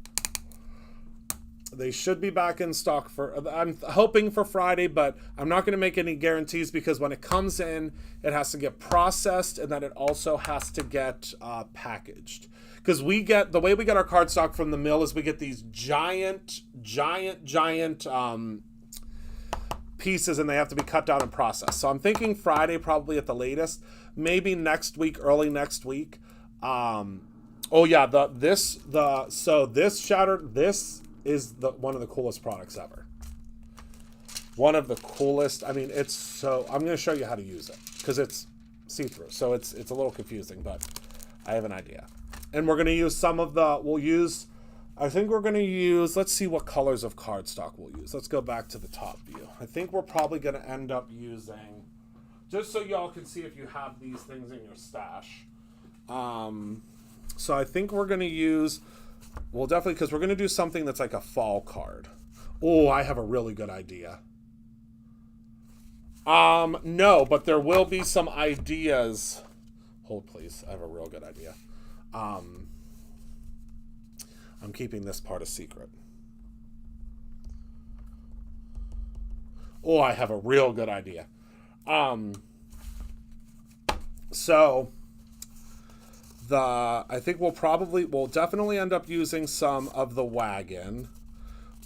[SPEAKER 1] They should be back in stock I'm hoping for Friday, but I'm not going to make any guarantees because when it comes in, it has to get processed and then it also has to get packaged. Because the way we get our cardstock from the mill is we get these giant pieces and they have to be cut down and processed. So I'm thinking Friday probably at the latest, maybe next week, early next week. This is one of the coolest products ever. One of the coolest. I mean, I'm going to show you how to use it because it's see-through. So it's a little confusing, but I have an idea. And we're going to use let's see what colors of cardstock we'll use. Let's go back to the top view. I think we're probably going to end up using, just so y'all can see if you have these things in your stash. So I think we're going to use, well, definitely, because we're going to do something that's like a fall card. Oh, I have a really good idea. No, but there will be some ideas. Hold, please. I have a real good idea. I'm keeping this part a secret. Oh, I have a real good idea. I think we'll definitely end up using some of the wagon.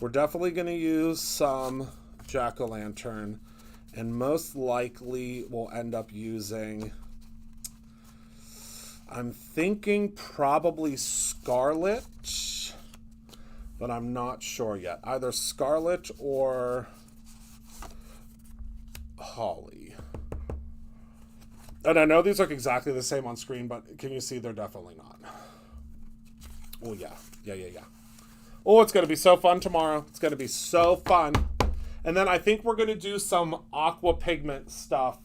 [SPEAKER 1] We're definitely going to use some jack-o'-lantern. And most likely we'll end up using, I'm thinking probably Scarlet, but I'm not sure yet. Either Scarlet or Holly. And I know these look exactly the same on screen, but can you see they're definitely not? Oh, yeah. Yeah. Oh, it's going to be so fun tomorrow. It's going to be so fun. And then I think we're going to do some aqua pigment stuff.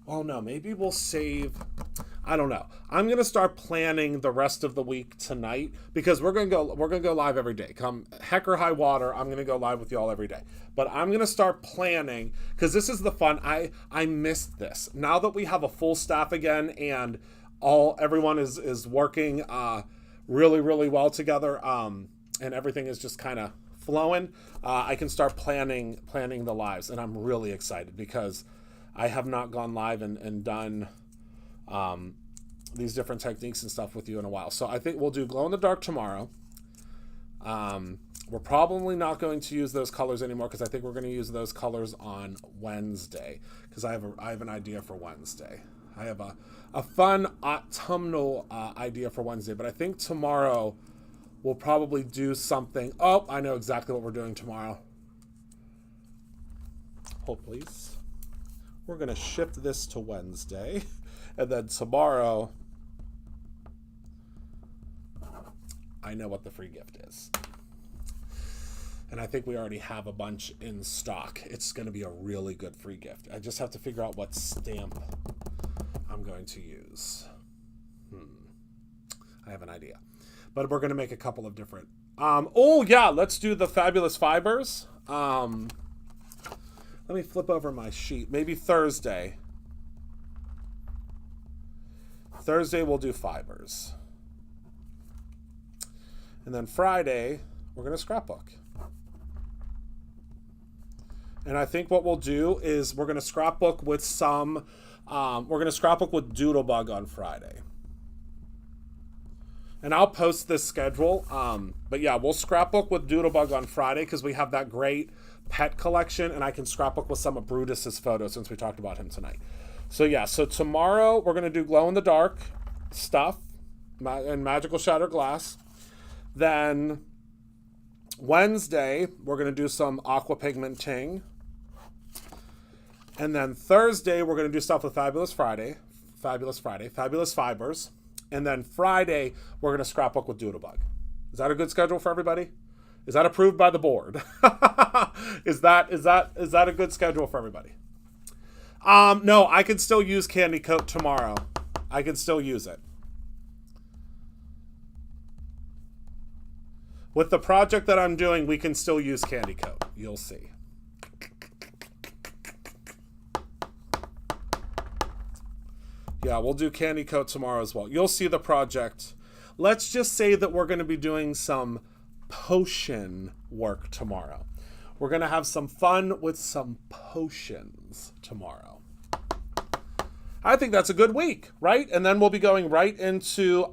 [SPEAKER 1] Oh, no. Maybe we'll save... I don't know. I'm going to start planning the rest of the week tonight because we're going to go live every day. Come heck or high water, I'm going to go live with y'all every day. But I'm going to start planning because this is the fun. I missed this. Now that we have a full staff again and everyone is working really, really well together, and everything is just kind of flowing, I can start planning the lives, and I'm really excited because I have not gone live and done these different techniques and stuff with you in a while. So I think we'll do glow in the dark tomorrow. We're probably not going to use those colors anymore because I think we're going to use those colors on Wednesday because I have an idea for Wednesday. I have a fun autumnal idea for Wednesday, but I think tomorrow we'll probably do something. Oh, I know exactly what we're doing tomorrow. Hold, please. We're going to shift this to Wednesday. And then tomorrow, I know what the free gift is. And I think we already have a bunch in stock. It's going to be a really good free gift. I just have to figure out what stamp I'm going to use. I have an idea. But we're going to make a couple of different... oh, yeah, let's do the Fabulous Fibers. Let me flip over my sheet. Maybe Thursday. Thursday we'll do fibers. And then Friday, we're going to scrapbook. And I think what we'll do is we're going to scrapbook with some... we're going to scrapbook with Doodlebug on Friday. And I'll post this schedule. But yeah, we'll scrapbook with Doodlebug on Friday because we have that great pet collection. And I can scrapbook with some of Brutus's photos since we talked about him tonight. So yeah, so tomorrow we're going to do glow-in-the-dark stuff and magical shattered glass. Then Wednesday, we're going to do some aqua pigmenting. And then Thursday, we're going to do stuff with Fabulous Fibers. And then Friday, we're going to scrapbook with Doodlebug. Is that a good schedule for everybody? Is that approved by the board? Is that a good schedule for everybody? No, I can still use Candy Coat tomorrow. I can still use it. With the project that I'm doing, we can still use Candy Coat. You'll see. Yeah, we'll do Candy Coat tomorrow as well. You'll see the project. Let's just say that we're going to be doing some potion work tomorrow. We're going to have some fun with some potions tomorrow. I think that's a good week, right? And then we'll be going right into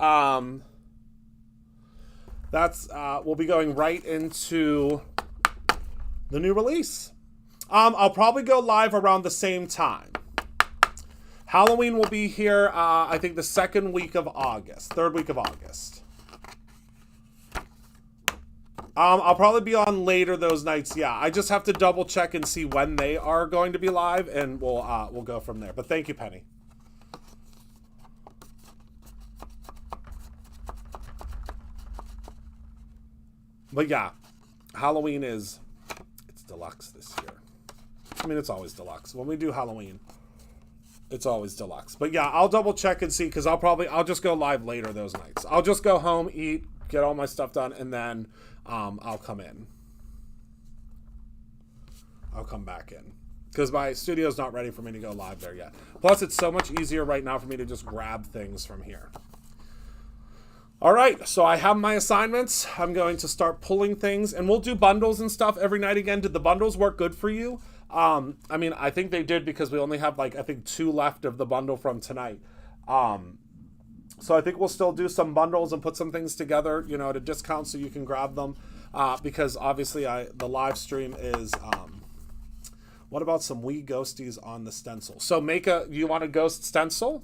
[SPEAKER 1] we'll be going right into the new release. I'll probably go live around the same time. Halloween will be here, I think the third week of August. I'll probably be on later those nights. Yeah, I just have to double check and see when they are going to be live, and we'll go from there. But thank you, Penny. But yeah, Halloween it's deluxe this year. I mean, it's always deluxe. When we do Halloween, it's always deluxe. But yeah, I'll double check and see because I'll just go live later those nights. I'll just go home, eat, get all my stuff done, and then I'll come in. I'll come back in because my studio's not ready for me to go live there yet. Plus, it's so much easier right now for me to just grab things from here. All right, so I have my assignments. I'm going to start pulling things, and we'll do bundles and stuff every night again. Did the bundles work good for you? I mean, I think they did because we only have, I think 2 left of the bundle from tonight. So I think we'll still do some bundles and put some things together, at a discount so you can grab them. Because obviously the live stream is What about some wee ghosties on the stencil? So you want a ghost stencil?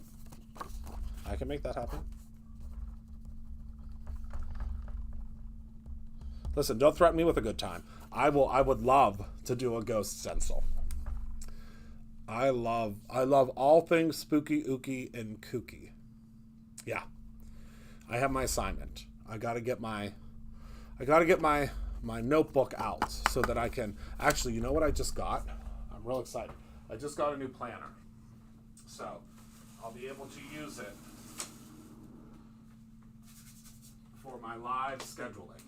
[SPEAKER 1] I can make that happen. Listen, don't threaten me with a good time. I would love to do a ghost stencil. I love all things spooky, ooky, and kooky. Yeah. I have my assignment. I gotta get my notebook out so that I can actually, you know what I just got? I'm real excited. I just got a new planner. So I'll be able to use it for my live scheduling.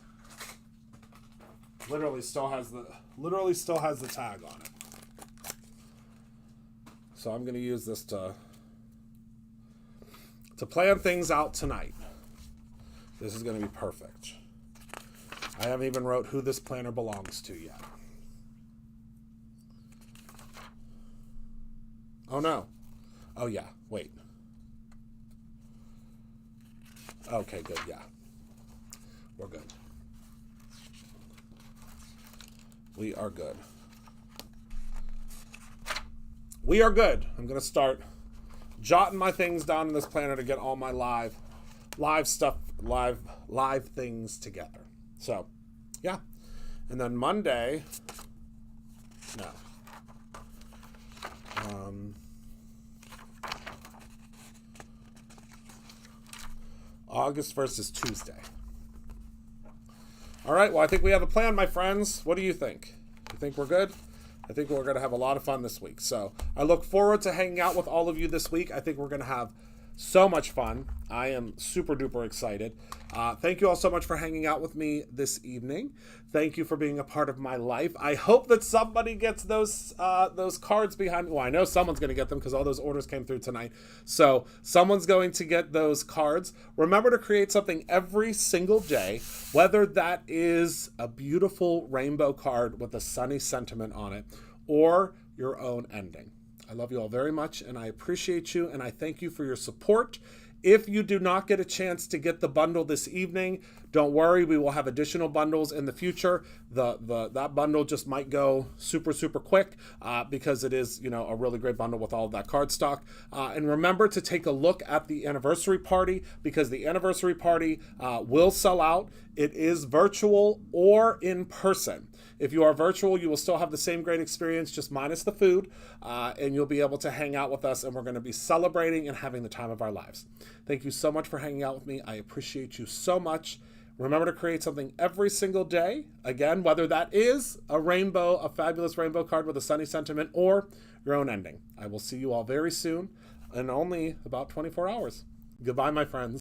[SPEAKER 1] Literally still has the tag on it. So I'm going to use this to plan things out tonight. This is going to be perfect. I haven't even wrote who this planner belongs to yet. Oh no. Oh yeah, wait. Okay, good, yeah. We're good. We are good. We are good. I'm going to start jotting my things down in this planner to get all my live things together. So, yeah. And then Monday, no. August 1st is Tuesday. All right, well, I think we have a plan, my friends. What do you think? You think we're good? I think we're going to have a lot of fun this week. So I look forward to hanging out with all of you this week. I think we're going to have so much fun. I am super duper excited. Thank you all so much for hanging out with me this evening. Thank you for being a part of my life. I hope that somebody gets those cards behind me. Well, I know someone's going to get them because all those orders came through tonight. So someone's going to get those cards. Remember to create something every single day, whether that is a beautiful rainbow card with a sunny sentiment on it or your own ending. I love you all very much, and I appreciate you, and I thank you for your support. If you do not get a chance to get the bundle this evening, don't worry. We will have additional bundles in the future. That bundle just might go super, super quick because it is, a really great bundle with all of that card stock. And remember to take a look at the anniversary party because the anniversary party will sell out. It is virtual or in person. If you are virtual, you will still have the same great experience, just minus the food, and you'll be able to hang out with us, and we're going to be celebrating and having the time of our lives. Thank you so much for hanging out with me. I appreciate you so much. Remember to create something every single day. Again, whether that is a fabulous rainbow card with a sunny sentiment, or your own ending. I will see you all very soon in only about 24 hours. Goodbye, my friends.